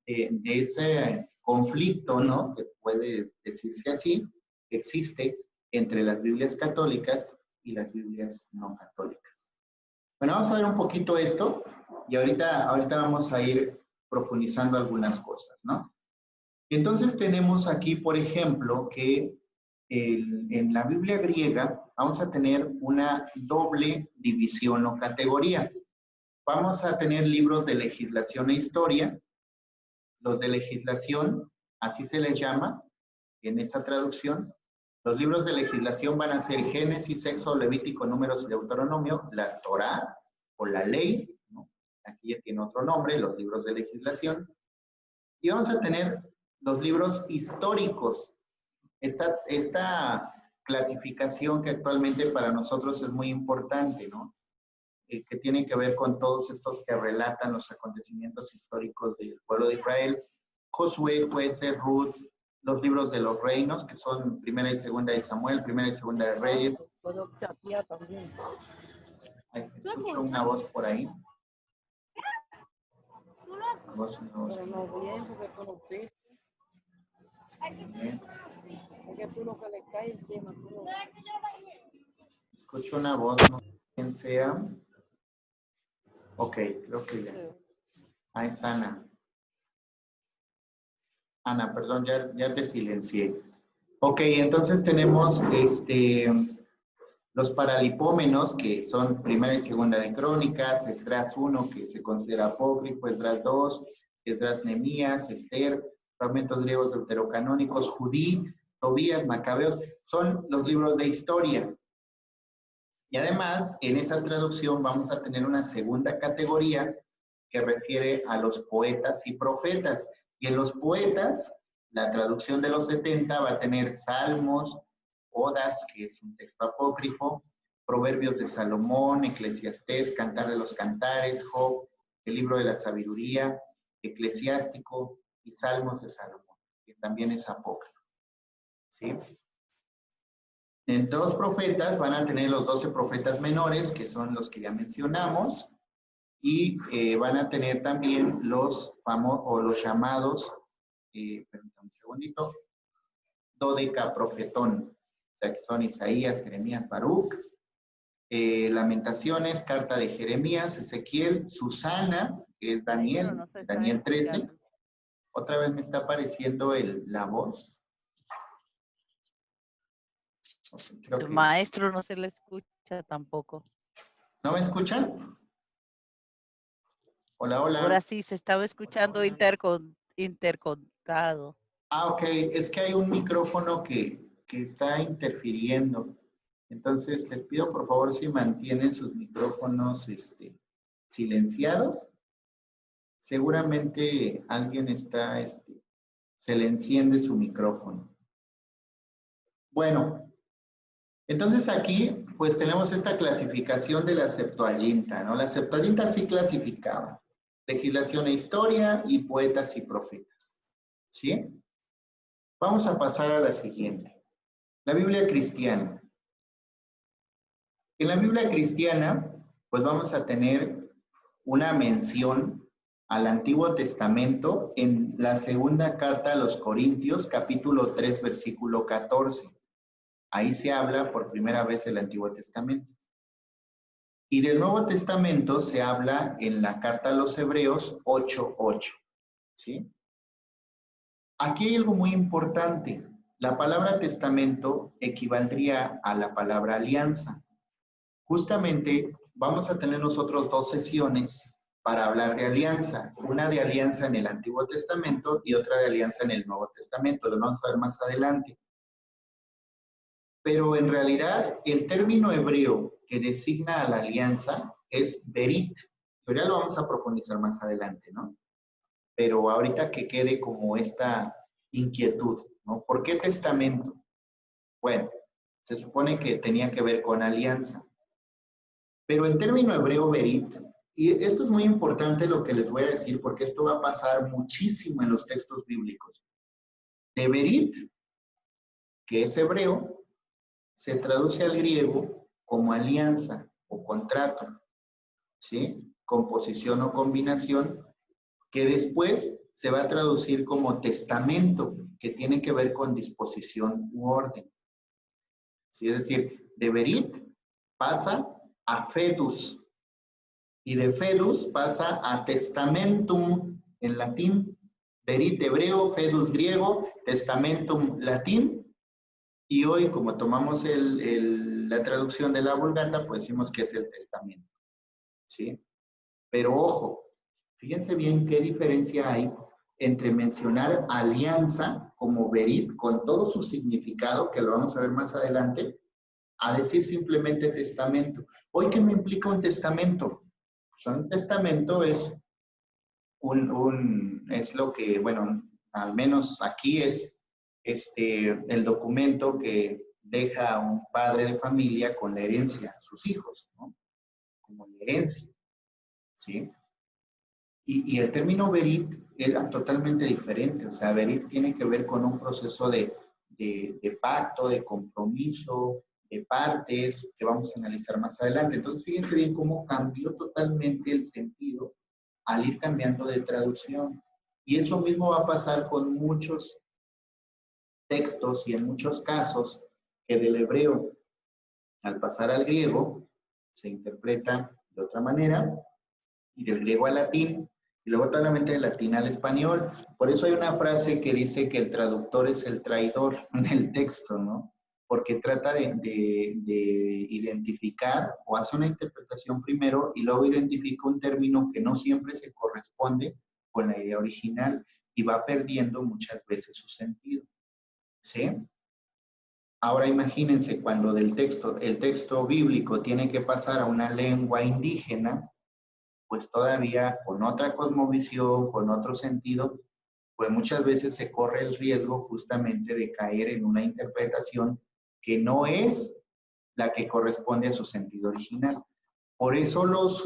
de ese conflicto, ¿no? Que puede decirse así, que existe entre las Biblias católicas y las Biblias no católicas. Bueno, vamos a ver un poquito esto y ahorita vamos a ir profundizando algunas cosas, ¿no? Entonces tenemos aquí, por ejemplo, que en la Biblia griega vamos a tener una doble división o categoría. Vamos a tener libros de legislación e historia. Los de legislación, así se les llama en esa traducción. Los libros de legislación van a ser Génesis, Éxodo, Levítico, Números y Deuteronomio, la Torá o la ley, ¿no? Aquí ya tiene otro nombre, los libros de legislación. Y vamos a tener los libros históricos. Esta clasificación que actualmente para nosotros es muy importante, ¿no? Que tiene que ver con todos estos que relatan los acontecimientos históricos del pueblo de Israel. Josué, Jueces, Ruth, los libros de los reinos, que son Primera y Segunda de Samuel, Primera y Segunda de Reyes. Puedo chatear también. Ay, escucho una voz por ahí. Voz. Pero no bien, porque tú no fuiste. Es que tú lo que le cae encima. Tú no... Escucho una voz, no sé quién sea. Ok, creo que ya. Ah, es Ana. Ana, perdón, ya te silencié. Ok, entonces tenemos los paralipómenos, que son Primera y Segunda de Crónicas, Esdras 1, que se considera apócrifo, Esdras 2, Esdras Nehemías, Esther, fragmentos griegos deuterocanónicos, Judí, Tobías, Macabeos, son los libros de historia. Y además, en esa traducción vamos a tener una segunda categoría que refiere a los poetas y profetas. Y en los poetas, la traducción de los 70 va a tener Salmos, Odas, que es un texto apócrifo, Proverbios de Salomón, Eclesiastés, Cantar de los Cantares, Job, el libro de la sabiduría, Eclesiástico y Salmos de Salomón, que también es apócrifo. ¿Sí? En los profetas van a tener los 12 profetas menores, que son los que ya mencionamos, y van a tener también los famosos o los llamados, permítanme un segundito, dodecaprofetón, o sea que son Isaías, Jeremías, Baruch, Lamentaciones, Carta de Jeremías, Ezequiel, Susana, que es Daniel, Daniel 13. Otra vez me está apareciendo la voz. El maestro no se le escucha tampoco. ¿No me escuchan? Hola, hola. Ahora sí, se estaba escuchando intercontado. Ah, ok. Es que hay un micrófono que está interfiriendo. Entonces, les pido por favor si mantienen sus micrófonos silenciados. Seguramente alguien se le enciende su micrófono. Bueno, entonces aquí pues tenemos esta clasificación de la Septuaginta, ¿no? La Septuaginta sí clasificaba legislación e historia y poetas y profetas, ¿sí? Vamos a pasar a la siguiente. La Biblia cristiana. En la Biblia cristiana, pues vamos a tener una mención al Antiguo Testamento en la segunda carta a los Corintios, capítulo 3, versículo 14. Ahí se habla por primera vez del Antiguo Testamento. Y del Nuevo Testamento se habla en la carta a los Hebreos 8:8. ¿Sí? Aquí hay algo muy importante. La palabra testamento equivaldría a la palabra alianza. Justamente vamos a tener nosotros 2 sesiones para hablar de alianza. Una de alianza en el Antiguo Testamento y otra de alianza en el Nuevo Testamento. Lo vamos a ver más adelante. Pero en realidad el término hebreo que designa a la alianza es berit. Pero ya lo vamos a profundizar más adelante, ¿no? pero ahorita que quede como esta inquietud, ¿no? ¿Por qué testamento? Bueno, se supone que tenía que ver con alianza. Pero en término hebreo, berit, y esto es muy importante lo que les voy a decir, porque esto va a pasar muchísimo en los textos bíblicos. De berit, que es hebreo, se traduce al griego como alianza o contrato, ¿sí? Composición o combinación, que después se va a traducir como testamento, que tiene que ver con disposición u orden. ¿Sí? Es decir, de berit pasa a fedus, y de fedus pasa a testamentum en latín, berit hebreo, fedus griego, testamentum latín, y hoy como tomamos la traducción de la Vulgata, pues decimos que es el testamento, ¿sí? Pero ojo, fíjense bien qué diferencia hay entre mencionar alianza como berit, con todo su significado, que lo vamos a ver más adelante, a decir simplemente testamento. Hoy, ¿qué me implica un testamento? Pues un testamento es es lo que, bueno, al menos aquí es el documento que deja a un padre de familia con la herencia a sus hijos, ¿no? Como la herencia, ¿sí? Y el término berit era totalmente diferente. O sea, berit tiene que ver con un proceso de pacto, de compromiso, de partes, que vamos a analizar más adelante. Entonces, fíjense bien cómo cambió totalmente el sentido al ir cambiando de traducción. Y eso mismo va a pasar con muchos textos y en muchos casos que del hebreo, al pasar al griego, se interpreta de otra manera, y del griego al latín, y luego totalmente del latín al español. Por eso hay una frase que dice que el traductor es el traidor del texto, ¿no? Porque trata de identificar o hace una interpretación primero y luego identifica un término que no siempre se corresponde con la idea original y va perdiendo muchas veces su sentido, ¿sí? Ahora imagínense cuando el texto bíblico tiene que pasar a una lengua indígena, pues todavía con otra cosmovisión, con otro sentido, pues muchas veces se corre el riesgo justamente de caer en una interpretación que no es la que corresponde a su sentido original. Por eso los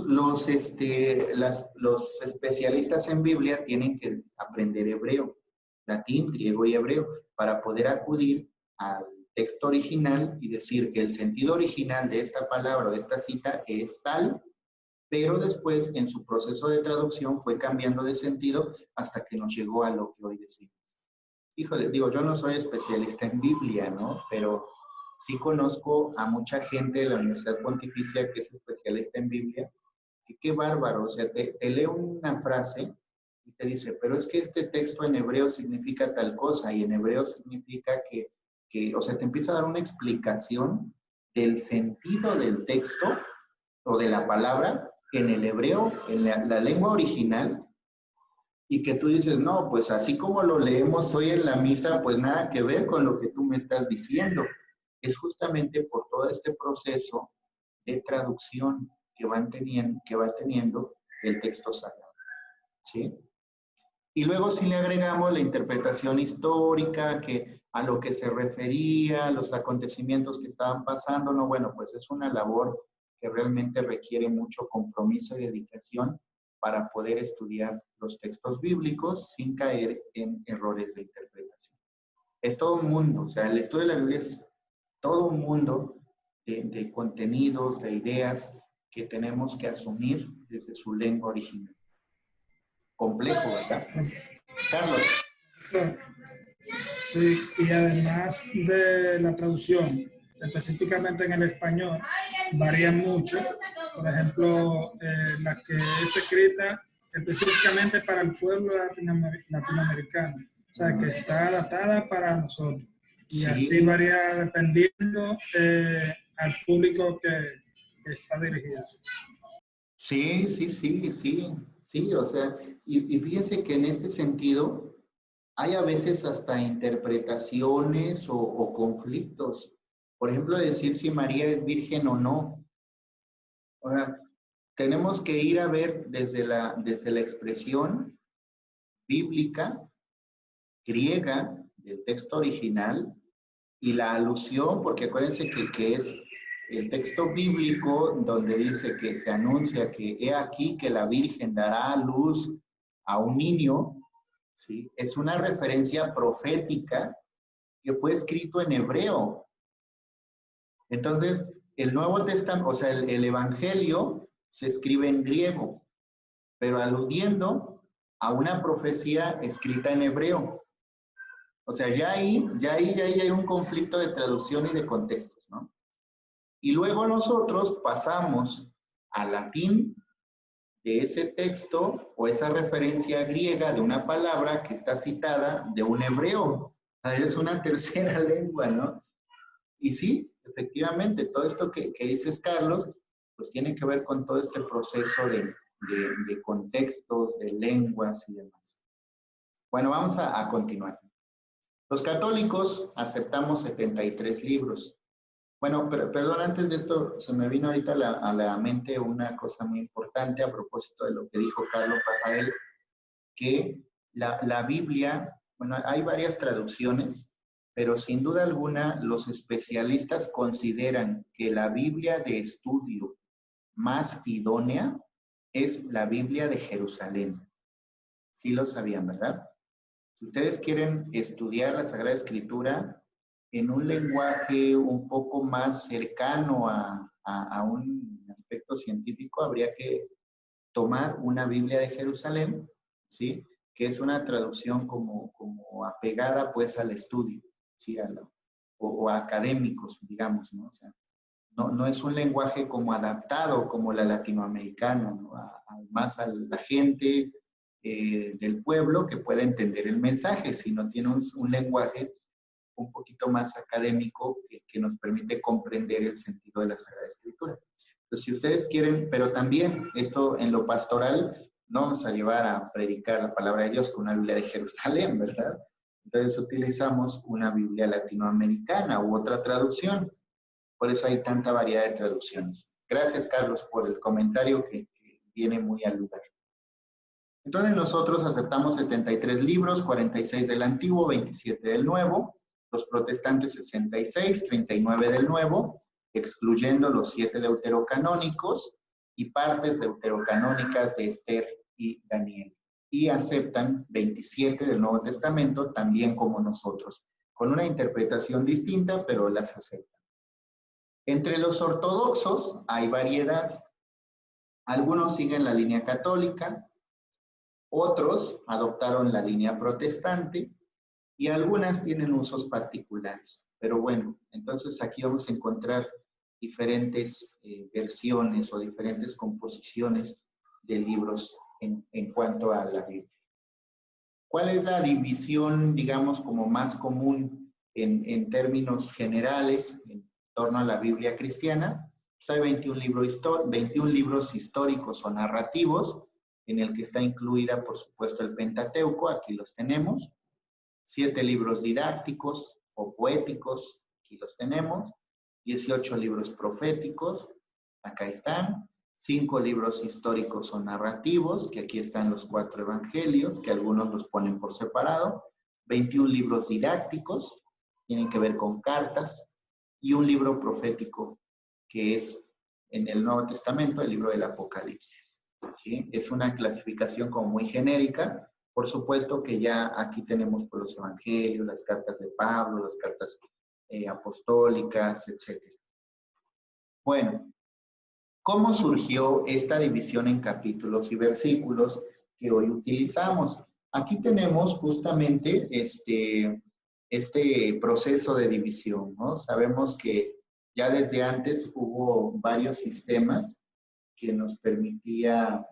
especialistas en Biblia tienen que aprender hebreo, latín, griego y hebreo, para poder acudir al texto original y decir que el sentido original de esta palabra o de esta cita es tal, pero después en su proceso de traducción fue cambiando de sentido hasta que nos llegó a lo que hoy decimos. Híjole, digo, yo no soy especialista en Biblia, ¿no? Pero sí conozco a mucha gente de la Universidad Pontificia que es especialista en Biblia, y qué bárbaro, o sea, te lee una frase y te dice, pero es que este texto en hebreo significa tal cosa, y en hebreo significa o sea, te empieza a dar una explicación del sentido del texto o de la palabra en el hebreo, en la lengua original, y que tú dices, no, pues así como lo leemos hoy en la misa, pues nada que ver con lo que tú me estás diciendo. Es justamente por todo este proceso de traducción que va teniendo el texto sagrado, ¿sí? Y luego si le agregamos la interpretación histórica, que a lo que se refería, a los acontecimientos que estaban pasando, no, bueno, pues es una labor que realmente requiere mucho compromiso y dedicación para poder estudiar los textos bíblicos sin caer en errores de interpretación. Es todo un mundo, o sea, el estudio de la Biblia es todo un mundo de contenidos, de ideas que tenemos que asumir desde su lengua original. Complejo, ¿verdad? Carlos. Sí, y además de la traducción, específicamente en el español, varía mucho. Por ejemplo, la que es escrita específicamente para el pueblo latinoamericano, o sea, que está adaptada para nosotros. Y Sí. así varía dependiendo al público que está dirigido. Sí, o sea, y fíjense que en este sentido hay a veces hasta interpretaciones o conflictos. Por ejemplo, decir si María es virgen o no. Ahora, tenemos que ir a ver desde la expresión bíblica, griega, del texto original, y la alusión, porque acuérdense que es el texto bíblico donde dice que se anuncia que he aquí que la Virgen dará a luz a un niño, ¿sí? Es una referencia profética que fue escrito en hebreo. Entonces, el Nuevo Testamento, o sea, el Evangelio se escribe en griego, pero aludiendo a una profecía escrita en hebreo. O sea, ya ahí hay un conflicto de traducción y de contextos, ¿no? Y luego nosotros pasamos al latín de ese texto o esa referencia griega de una palabra que está citada de un hebreo. Es una tercera lengua, ¿no? Y sí, efectivamente, todo esto que dices, Carlos, pues tiene que ver con todo este proceso de contextos, de lenguas y demás. Bueno, vamos a continuar. Los católicos aceptamos 73 libros. Bueno, perdón, antes de esto, se me vino ahorita a la mente una cosa muy importante a propósito de lo que dijo Carlos Rafael, que la Biblia, bueno, hay varias traducciones, pero sin duda alguna los especialistas consideran que la Biblia de estudio más idónea es la Biblia de Jerusalén. Sí lo sabían, ¿verdad? Si ustedes quieren estudiar la Sagrada Escritura en un lenguaje un poco más cercano a un aspecto científico, habría que tomar una Biblia de Jerusalén, ¿sí? Que es una traducción como apegada pues al estudio, ¿sí? O académicos, digamos, ¿no? O sea, no es un lenguaje como adaptado como la latinoamericana, ¿no? Más a la gente del pueblo que pueda entender el mensaje, sino tiene un lenguaje un poquito más académico que nos permite comprender el sentido de la Sagrada Escritura. Entonces, si ustedes quieren, pero también esto en lo pastoral, no vamos a llevar a predicar la palabra de Dios con una Biblia de Jerusalén, ¿verdad? Entonces utilizamos una Biblia latinoamericana u otra traducción. Por eso hay tanta variedad de traducciones. Gracias, Carlos, por el comentario que viene muy al lugar. Entonces nosotros aceptamos 73 libros, 46 del Antiguo, 27 del Nuevo, los protestantes 66, 39 del Nuevo, excluyendo los 7 deuterocanónicos y partes deuterocanónicas de Esther y Daniel. Y aceptan 27 del Nuevo Testamento también como nosotros, con una interpretación distinta, pero las aceptan. Entre los ortodoxos hay variedad. Algunos siguen la línea católica, otros adoptaron la línea protestante y algunas tienen usos particulares. Pero bueno, entonces aquí vamos a encontrar diferentes versiones o diferentes composiciones de libros en cuanto a la Biblia. ¿Cuál es la división, digamos, como más común en términos generales en torno a la Biblia cristiana? Pues hay 21 libros históricos o narrativos, en el que está incluida, por supuesto, el Pentateuco, aquí los tenemos. 7 libros didácticos o poéticos, aquí los tenemos. 18 libros proféticos, acá están. 5 libros históricos o narrativos, que aquí están los 4 evangelios, que algunos los ponen por separado. 21 libros didácticos, tienen que ver con cartas. Y un libro profético, que es en el Nuevo Testamento, el libro del Apocalipsis. ¿Sí? Es una clasificación como muy genérica. Por supuesto que ya aquí tenemos por los evangelios, las cartas de Pablo, las cartas apostólicas, etc. Bueno, ¿cómo surgió esta división en capítulos y versículos que hoy utilizamos? Aquí tenemos justamente este proceso de división, ¿no? Sabemos que ya desde antes hubo varios sistemas que nos permitía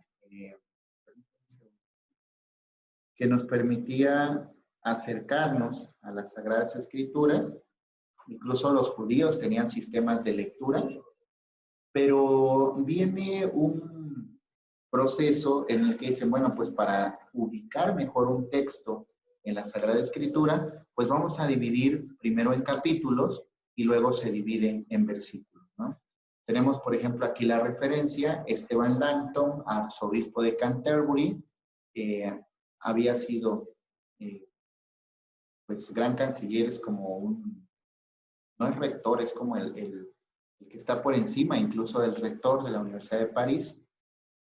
acercarnos a las Sagradas Escrituras. Incluso los judíos tenían sistemas de lectura, pero viene un proceso en el que dicen, bueno, pues para ubicar mejor un texto en la Sagrada Escritura, pues vamos a dividir primero en capítulos y luego se divide en versículos, ¿no? Tenemos, por ejemplo, aquí la referencia, Esteban Langton, arzobispo de Canterbury, había sido, pues, gran canciller, es como no es rector, es como el que está por encima incluso del rector de la Universidad de París.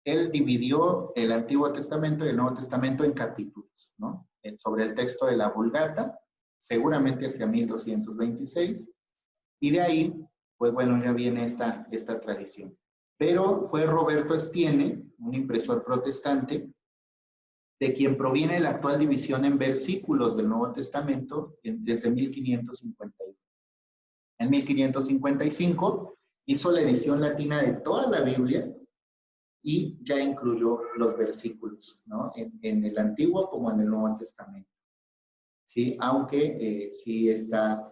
Él dividió el Antiguo Testamento y el Nuevo Testamento en capítulos, ¿no? Sobre el texto de la Vulgata, seguramente hacia 1226, y de ahí, pues bueno, ya viene esta tradición. Pero fue Roberto Estienne, un impresor protestante, de quien proviene la actual división en versículos del Nuevo Testamento desde 1551. En 1555 hizo la edición latina de toda la Biblia y ya incluyó los versículos, ¿no? En el Antiguo como en el Nuevo Testamento. Sí, aunque sí está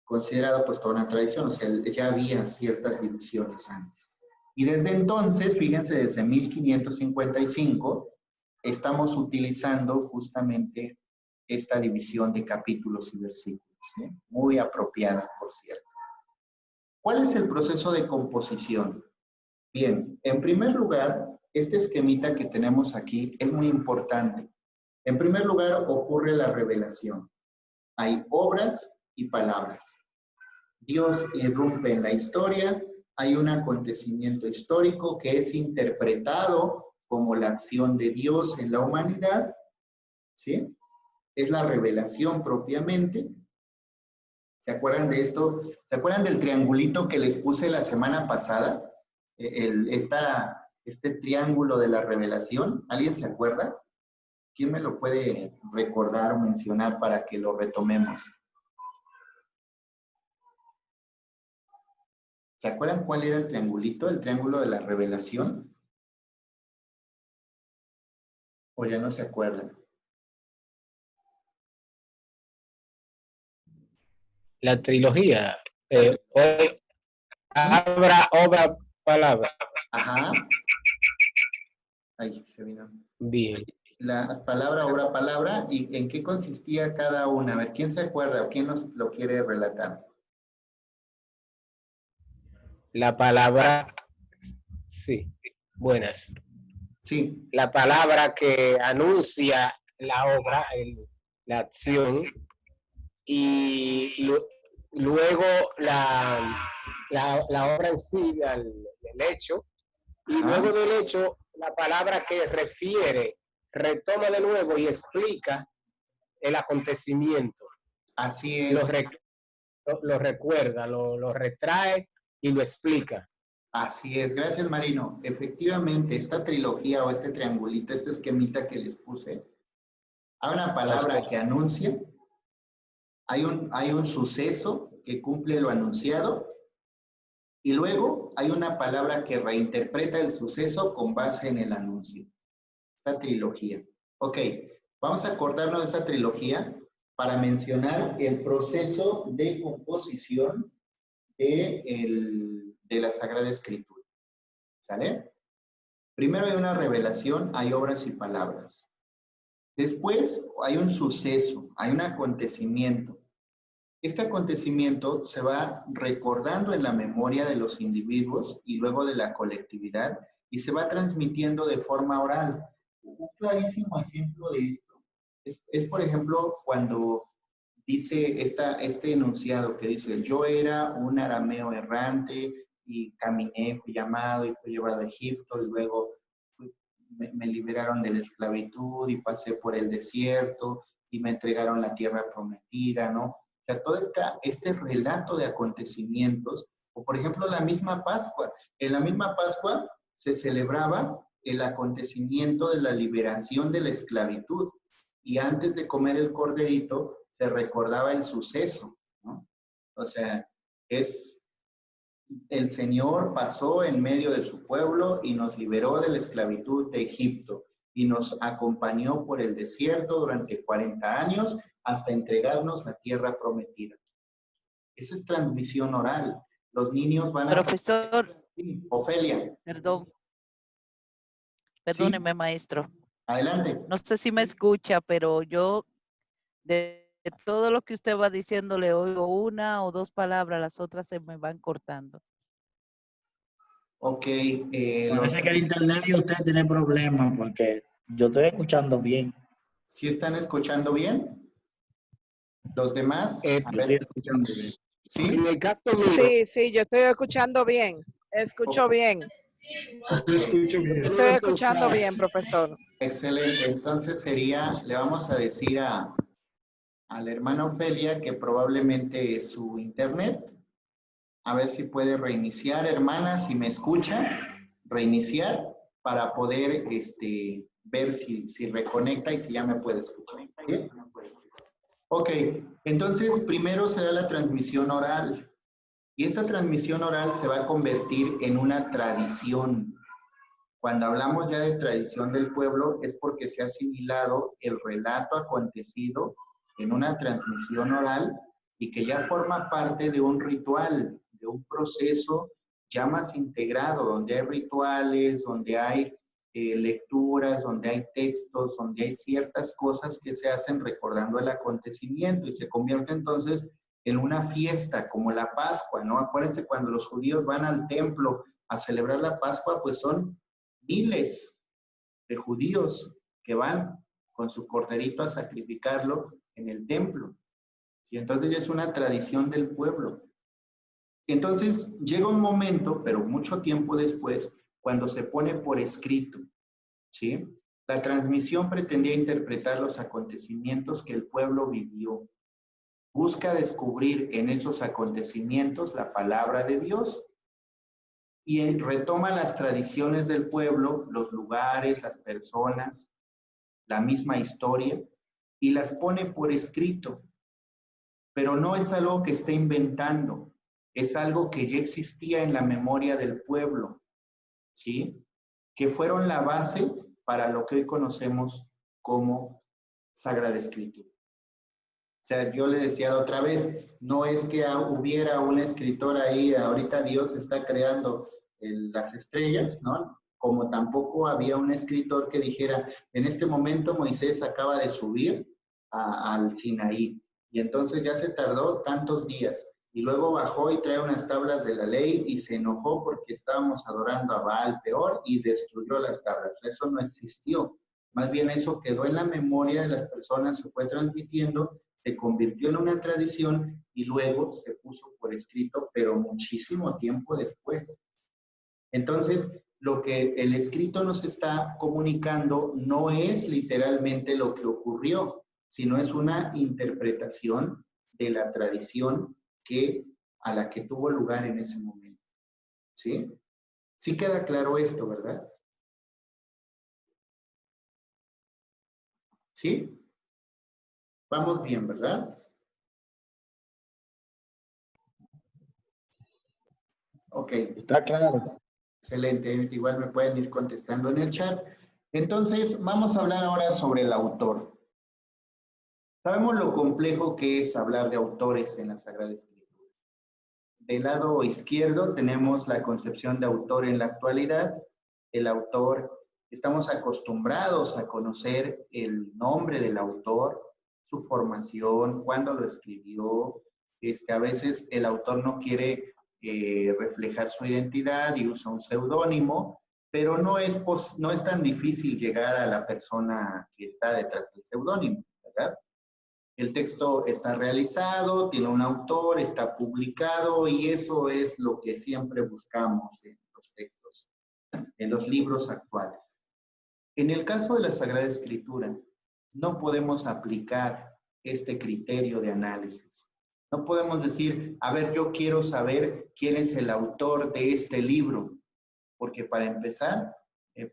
considerado pues toda una tradición, o sea, ya había ciertas divisiones antes. Y desde entonces, fíjense, desde 1555, estamos utilizando justamente esta división de capítulos y versículos, ¿sí? Muy apropiada, por cierto. ¿Cuál es el proceso de composición? Bien, en primer lugar, este esquemita que tenemos aquí es muy importante. En primer lugar, ocurre la revelación. Hay obras y palabras. Dios irrumpe en la historia, hay un acontecimiento histórico que es interpretado como la acción de Dios en la humanidad, ¿sí? Es la revelación propiamente. ¿Se acuerdan de esto? ¿Se acuerdan del triangulito que les puse la semana pasada? Este triángulo de la revelación. ¿Alguien se acuerda? ¿Quién me lo puede recordar o mencionar para que lo retomemos? ¿Se acuerdan cuál era el triangulito? ¿El triángulo de la revelación? ¿O ya no se acuerdan? La trilogía. Palabra, obra, palabra. Ajá. Ahí se vino. Bien. La palabra, obra, palabra. ¿Y en qué consistía cada una? A ver, ¿quién se acuerda o quién nos lo quiere relatar? La palabra, sí, buenas. Sí. La palabra que anuncia la obra, la acción, y luego la obra en sí, el hecho, y luego del hecho, la palabra que refiere, retoma de nuevo y explica el acontecimiento. Así es. Lo recuerda, lo retrae y lo explica. Así es. Gracias, Marino. Efectivamente, esta trilogía o este triangulito, este esquemita que les puse, hay una palabra que anuncia, hay un suceso que cumple lo anunciado, y luego hay una palabra que reinterpreta el suceso con base en el anuncio. Esta trilogía. Ok, vamos a acordarnos de esta trilogía para mencionar el proceso de composición de la Sagrada Escritura. ¿Sale? Primero hay una revelación, hay obras y palabras. Después hay un suceso, hay un acontecimiento. Este acontecimiento se va recordando en la memoria de los individuos y luego de la colectividad y se va transmitiendo de forma oral. Un clarísimo ejemplo de esto es por ejemplo, cuando dice este enunciado que dice, yo era un arameo errante y caminé, fui llamado y fui llevado a Egipto y luego me liberaron de la esclavitud y pasé por el desierto y me entregaron la tierra prometida, ¿no? O sea, todo este relato de acontecimientos, o por ejemplo la misma Pascua. En la misma Pascua se celebraba el acontecimiento de la liberación de la esclavitud y antes de comer el corderito se recordaba el suceso, ¿no? O sea, el Señor pasó en medio de su pueblo y nos liberó de la esclavitud de Egipto y nos acompañó por el desierto durante 40 años hasta entregarnos la tierra prometida. Esa es transmisión oral. Los niños van a... Profesor. Sí, Ofelia. Perdón. Perdóneme, ¿Sí? Maestro. Adelante. No sé si me escucha, pero yo de todo lo que usted va diciendo le oigo una o dos palabras, las otras se me van cortando. Ok. Parece que el internet de usted tiene problemas porque yo estoy escuchando bien. ¿Sí están escuchando bien? ¿Los demás? A ver, escuchando bien. ¿sí? En el caso mío, Sí, yo estoy escuchando bien. Escucho bien. Yo escucho bien. Estoy escuchando bien, profesor. Excelente. Entonces sería, le vamos a decir a la hermana Ofelia que probablemente es su internet. A ver si puede reiniciar, hermana, si me escucha, reiniciar para poder ver si reconecta y si ya me puede escuchar. ¿Sí? Ok, entonces primero se da la transmisión oral y esta transmisión oral se va a convertir en una tradición. Cuando hablamos ya de tradición del pueblo es porque se ha asimilado el relato acontecido en una transmisión oral y que ya forma parte de un ritual, de un proceso ya más integrado, donde hay rituales, donde hay lecturas, donde hay textos, donde hay ciertas cosas que se hacen recordando el acontecimiento y se convierte entonces en una fiesta como la Pascua, ¿no? Acuérdense cuando los judíos van al templo a celebrar la Pascua, pues son miles de judíos que van con su corderito a sacrificarlo en el templo. ¿Sí? Entonces ya es una tradición del pueblo. Entonces llega un momento, pero mucho tiempo después, cuando se pone por escrito. ¿Sí? La transmisión pretendía interpretar los acontecimientos que el pueblo vivió. Busca descubrir en esos acontecimientos la palabra de Dios y retoma las tradiciones del pueblo, los lugares, las personas, la misma historia, y las pone por escrito. Pero no es algo que esté inventando, es algo que ya existía en la memoria del pueblo, ¿sí? Que fueron la base para lo que hoy conocemos como Sagrada Escritura. O sea, yo le decía la otra vez, no es que hubiera un escritor ahí, ahorita Dios está creando las estrellas, ¿no? Como tampoco había un escritor que dijera, en este momento Moisés acaba de subir al Sinaí, y entonces ya se tardó tantos días, y luego bajó y trae unas tablas de la ley, y se enojó porque estábamos adorando a Baal Peor, y destruyó las tablas. Eso no existió. Más bien eso quedó en la memoria de las personas, se fue transmitiendo, se convirtió en una tradición y luego se puso por escrito, pero muchísimo tiempo después. Entonces, lo que el escrito nos está comunicando no es literalmente lo que ocurrió, sino es una interpretación de la tradición a la que tuvo lugar en ese momento. ¿Sí? Sí queda claro esto, ¿verdad? ¿Sí? Vamos bien, ¿verdad? Ok. Está claro. Excelente. Igual me pueden ir contestando en el chat. Entonces, vamos a hablar ahora sobre el autor. Sabemos lo complejo que es hablar de autores en la Sagrada Escritura. Del lado izquierdo tenemos la concepción de autor en la actualidad. El autor, estamos acostumbrados a conocer el nombre del autor, su formación, cuándo lo escribió. A veces el autor no quiere reflejar su identidad y usa un seudónimo, pero no es tan difícil llegar a la persona que está detrás del seudónimo, ¿verdad? El texto está realizado, tiene un autor, está publicado y eso es lo que siempre buscamos en los textos, en los libros actuales. En el caso de la Sagrada Escritura, no podemos aplicar este criterio de análisis. No podemos decir, a ver, yo quiero saber quién es el autor de este libro, porque para empezar,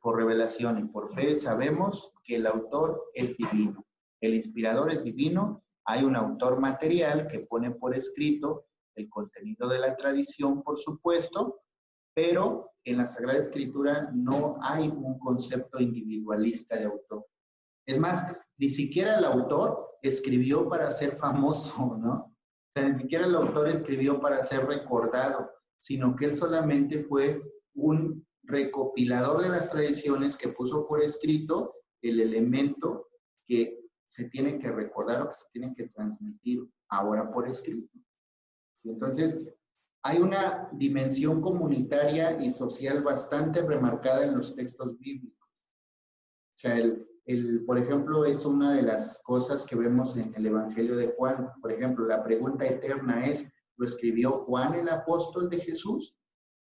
por revelación y por fe, sabemos que el autor es divino. El inspirador es divino, hay un autor material que pone por escrito el contenido de la tradición, por supuesto, pero en la Sagrada Escritura no hay un concepto individualista de autor. Es más, ni siquiera el autor escribió para ser famoso, ¿no? O sea, ni siquiera el autor escribió para ser recordado, sino que él solamente fue un recopilador de las tradiciones que puso por escrito el elemento que se tiene que recordar o que se tiene que transmitir ahora por escrito. ¿Sí? Entonces, hay una dimensión comunitaria y social bastante remarcada en los textos bíblicos. O sea, Por ejemplo, es una de las cosas que vemos en el Evangelio de Juan. Por ejemplo, la pregunta eterna es, ¿lo escribió Juan el apóstol de Jesús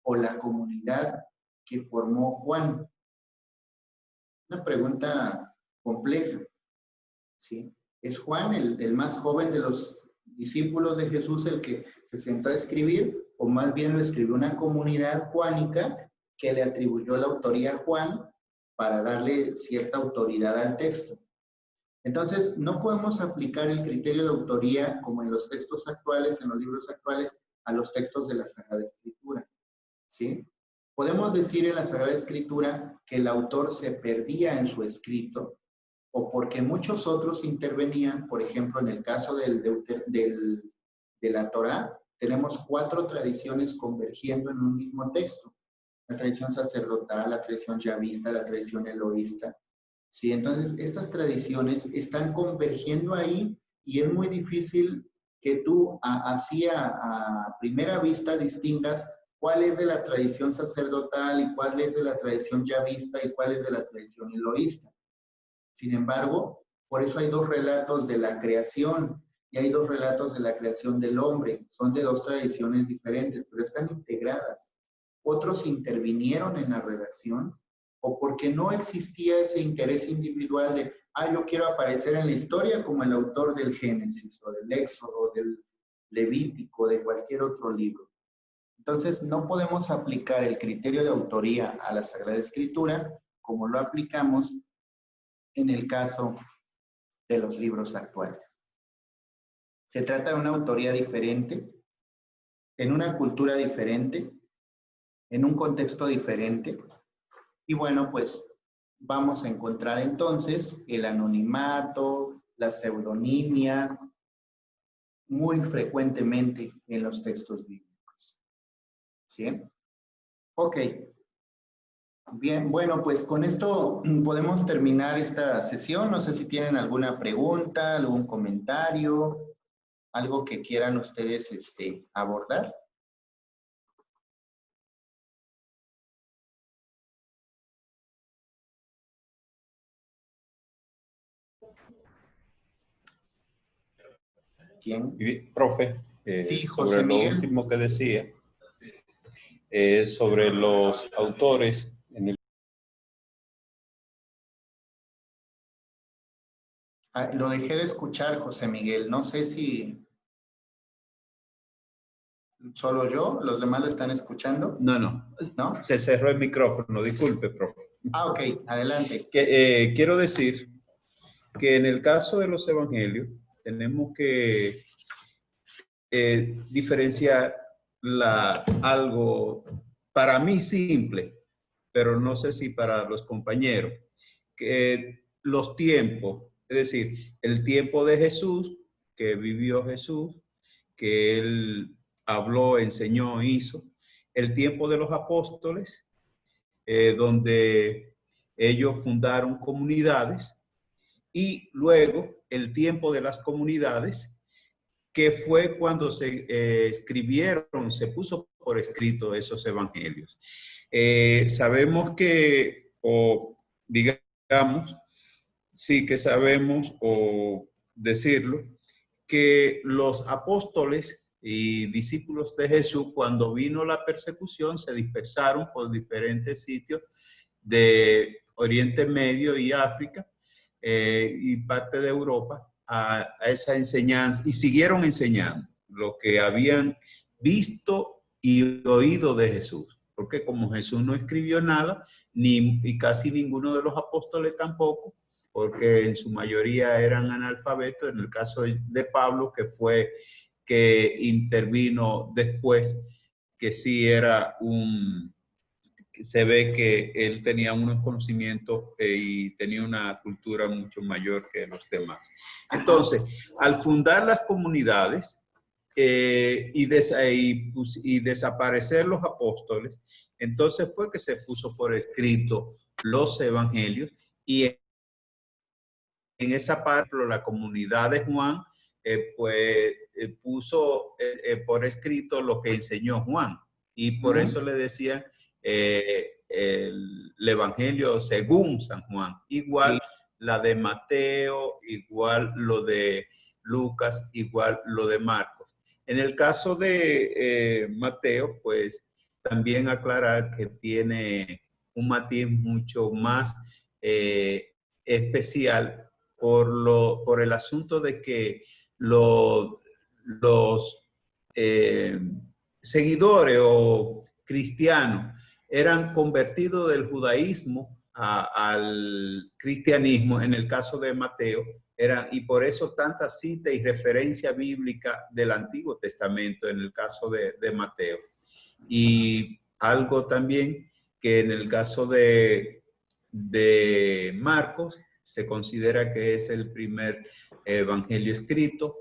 o la comunidad que formó Juan? Una pregunta compleja, ¿sí? ¿Es Juan el más joven de los discípulos de Jesús el que se sentó a escribir, o más bien lo escribió una comunidad juánica que le atribuyó la autoría a Juan para darle cierta autoridad al texto? Entonces, no podemos aplicar el criterio de autoría como en los textos actuales, en los libros actuales, a los textos de la Sagrada Escritura, ¿sí? Podemos decir en la Sagrada Escritura que el autor se perdía en su escrito, o porque muchos otros intervenían. Por ejemplo, en el caso de la Torá, tenemos 4 tradiciones convergiendo en un mismo texto. La tradición sacerdotal, la tradición yavista, la tradición eloísta. Sí, entonces estas tradiciones están convergiendo ahí y es muy difícil que tú así a primera vista distingas cuál es de la tradición sacerdotal y cuál es de la tradición yavista y cuál es de la tradición eloísta. Sin embargo, por eso hay 2 relatos de la creación y hay 2 relatos de la creación del hombre. Son de 2 tradiciones diferentes, pero están integradas. Otros intervinieron en la redacción, o porque no existía ese interés individual de, yo quiero aparecer en la historia como el autor del Génesis, o del Éxodo, del Levítico, de cualquier otro libro. Entonces, no podemos aplicar el criterio de autoría a la Sagrada Escritura como lo aplicamos en el caso de los libros actuales. Se trata de una autoría diferente, en una cultura diferente, en un contexto diferente. Y bueno, pues vamos a encontrar entonces el anonimato, la pseudonimia, muy frecuentemente en los textos bíblicos. ¿Sí? Ok. Bien, bueno, pues con esto podemos terminar esta sesión. No sé si tienen alguna pregunta, algún comentario, algo que quieran ustedes abordar. ¿Quién? Profe, Sí, José sobre lo Miguel. último que decía, sobre los autores en el... Lo dejé de escuchar, José Miguel. No sé si solo yo, los demás lo están escuchando. No. Se cerró el micrófono, disculpe, profe. Ok, adelante. Quiero decir que en el caso de los evangelios tenemos que diferenciar algo para mí simple, pero no sé si para los compañeros, que los tiempos, es decir, el tiempo de Jesús, que vivió Jesús, que él habló, enseñó, hizo, el tiempo de los apóstoles, donde ellos fundaron comunidades, y luego el tiempo de las comunidades, que fue cuando se escribieron, se puso por escrito esos evangelios. Sabemos que, o digamos, sí que sabemos, o decirlo, que los apóstoles y discípulos de Jesús, cuando vino la persecución, se dispersaron por diferentes sitios de Oriente Medio y África y parte de Europa a esa enseñanza, y siguieron enseñando lo que habían visto y oído de Jesús, porque como Jesús no escribió nada, y casi ninguno de los apóstoles tampoco, porque en su mayoría eran analfabetos, en el caso de Pablo, que intervino después, que sí era se ve que él tenía unos conocimientos y tenía una cultura mucho mayor que los demás. Entonces, al fundar las comunidades y desaparecer los apóstoles, entonces fue que se puso por escrito los evangelios, y en esa parte la comunidad de Juan puso por escrito lo que enseñó Juan, y por eso le decían el Evangelio según San Juan. Igual la de Mateo, igual lo de Lucas, igual lo de Marcos. En el caso de Mateo, pues también aclarar que tiene un matiz mucho más especial por el asunto de que los seguidores o cristianos eran convertidos del judaísmo al cristianismo, en el caso de Mateo, y por eso tanta cita y referencia bíblica del Antiguo Testamento en el caso de Mateo. Y algo también que en el caso de Marcos se considera que es el primer evangelio escrito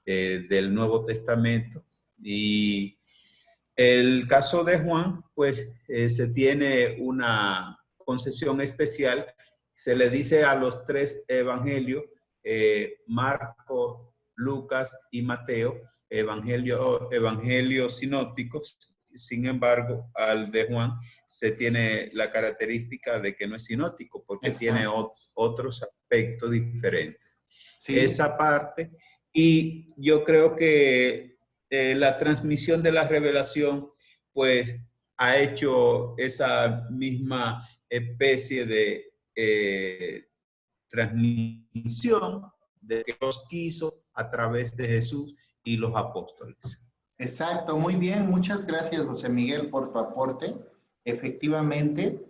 del Nuevo Testamento. Y el caso de Juan, pues se tiene una concesión especial. Se le dice a los tres evangelios, Marcos, Lucas y Mateo, evangelios sinópticos. Sin embargo, al de Juan se tiene la característica de que no es sinóptico porque tiene otros aspectos diferentes. Sí. Esa parte. Y yo creo que la transmisión de la revelación, pues, ha hecho esa misma especie de transmisión de que Dios quiso a través de Jesús y los apóstoles. Exacto, muy bien. Muchas gracias, José Miguel, por tu aporte. Efectivamente,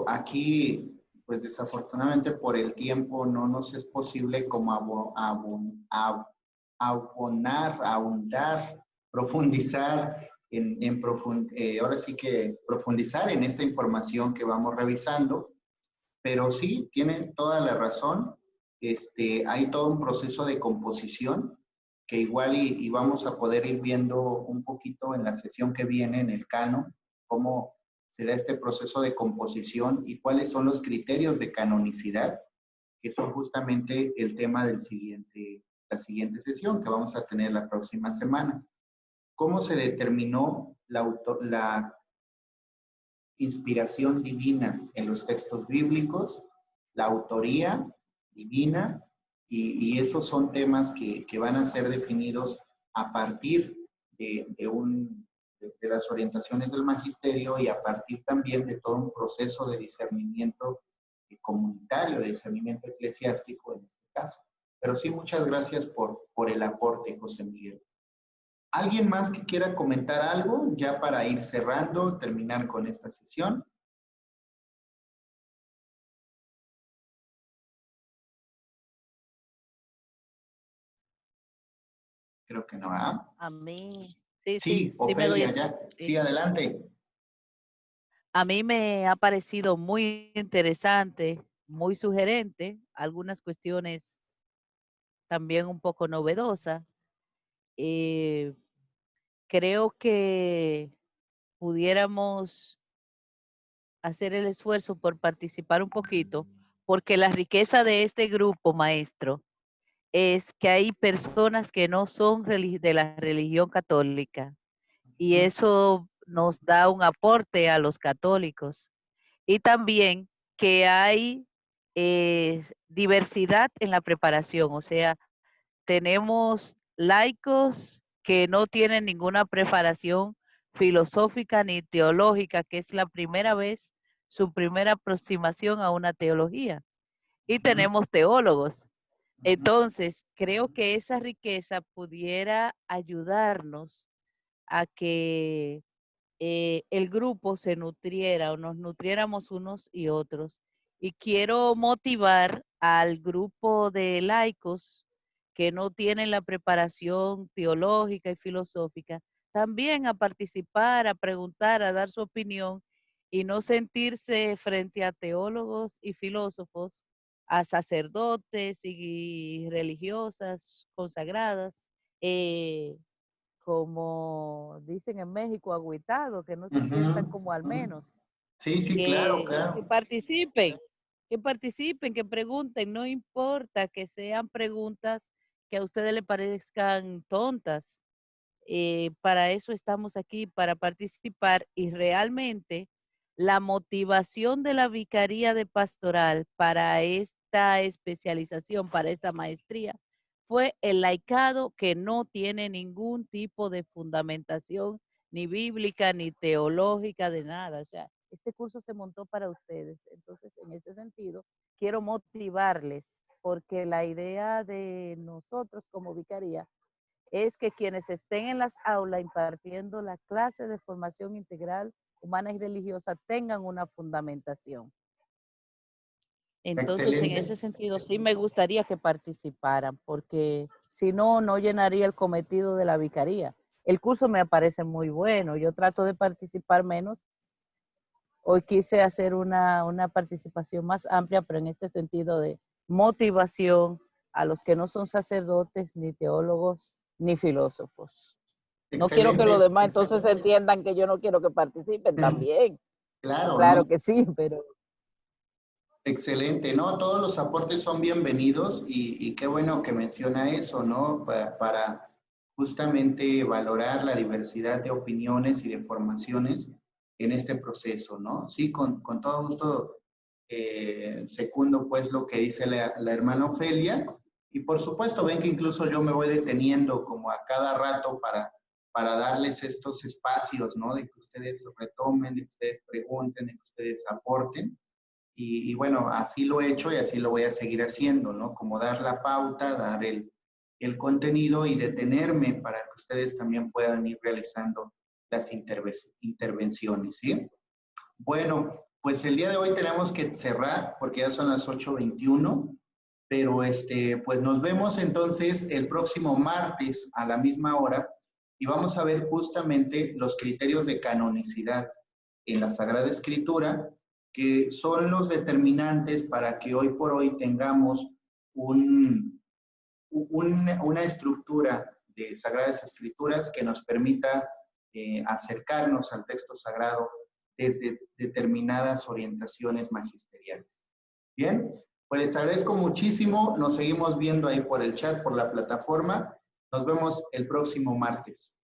aquí, pues desafortunadamente por el tiempo no nos es posible como ahondar, profundizar ahora sí que profundizar en esta información que vamos revisando, pero sí, tiene toda la razón. Hay todo un proceso de composición que igual y vamos a poder ir viendo un poquito en la sesión que viene en el canon, cómo se da este proceso de composición y cuáles son los criterios de canonicidad, que son justamente el tema la siguiente sesión que vamos a tener la próxima semana. ¿Cómo se determinó la inspiración divina en los textos bíblicos, la autoría divina? Y esos son temas que van a ser definidos a partir de las orientaciones del magisterio y a partir también de todo un proceso de discernimiento comunitario, de discernimiento eclesiástico en este caso. Pero sí, muchas gracias por el aporte, José Miguel. ¿Alguien más que quiera comentar algo ya para ir cerrando, terminar con esta sesión? Creo que no, ¿ah? A mí, sí, Sí, sí me doy Ofelia, ya. Sí, adelante. A mí me ha parecido muy interesante, muy sugerente, algunas cuestiones también un poco novedosas. Eh, creo que pudiéramos hacer el esfuerzo por participar un poquito, porque la riqueza de este grupo, maestro, es que hay personas que no son de la religión católica y eso nos da un aporte a los católicos. Y también que hay diversidad en la preparación, o sea, tenemos laicos que no tienen ninguna preparación filosófica ni teológica, que es la primera vez, su primera aproximación a una teología. Y tenemos teólogos. Entonces, creo que esa riqueza pudiera ayudarnos a que el grupo se nutriera o nos nutriéramos unos y otros. Y quiero motivar al grupo de laicos que no tienen la preparación teológica y filosófica también a participar, a preguntar, a dar su opinión y no sentirse frente a teólogos y filósofos, a sacerdotes y religiosas consagradas, como dicen en México, agüitado, que no se sientan como al menos. Sí, sí, claro, claro. Que participen, que pregunten, no importa que sean preguntas que a ustedes les parezcan tontas. Para eso estamos aquí, para participar y realmente la motivación de la Vicaría de Pastoral para esta especialización para esta maestría fue el laicado, que no tiene ningún tipo de fundamentación ni bíblica, ni teológica, de nada. O sea, este curso se montó para ustedes. Entonces, en ese sentido, quiero motivarles, porque la idea de nosotros como vicaría es que quienes estén en las aulas impartiendo la clase de formación integral, humana y religiosa tengan una fundamentación. Entonces, en Excelente. ese sentido, sí me gustaría que participaran, porque si no, no llenaría el cometido de la vicaría. El curso me parece muy bueno, yo trato de participar menos. Hoy quise hacer una participación más amplia, pero en este sentido de motivación a los que no son sacerdotes, ni teólogos, ni filósofos. No quiero que los demás entonces entiendan que yo no quiero que participen también. Claro, Claro ¿no? que sí, pero... Excelente, ¿no? Todos los aportes son bienvenidos y qué bueno que menciona eso, ¿no? Para justamente valorar la diversidad de opiniones y de formaciones en este proceso, ¿no? Sí, con todo gusto secundo pues lo que dice la hermana Ofelia, y por supuesto ven que incluso yo me voy deteniendo como a cada rato para darles estos espacios, ¿no? De que ustedes retomen, de que ustedes pregunten, de que ustedes aporten. Y bueno, así lo he hecho y así lo voy a seguir haciendo, ¿no? Como dar la pauta, dar el contenido y detenerme para que ustedes también puedan ir realizando las intervenciones, ¿sí? Bueno, pues el día de hoy tenemos que cerrar porque ya son las 8:21, pero pues nos vemos entonces el próximo martes a la misma hora y vamos a ver justamente los criterios de canonicidad en la Sagrada Escritura, que son los determinantes para que hoy por hoy tengamos una estructura de Sagradas Escrituras que nos permita acercarnos al texto sagrado desde determinadas orientaciones magisteriales. Bien, pues les agradezco muchísimo. Nos seguimos viendo ahí por el chat, por la plataforma. Nos vemos el próximo martes.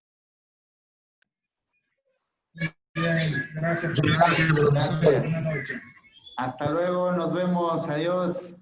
Bien, gracias, profesor. Gracias. Buenas noches. Hasta luego, nos vemos. Adiós.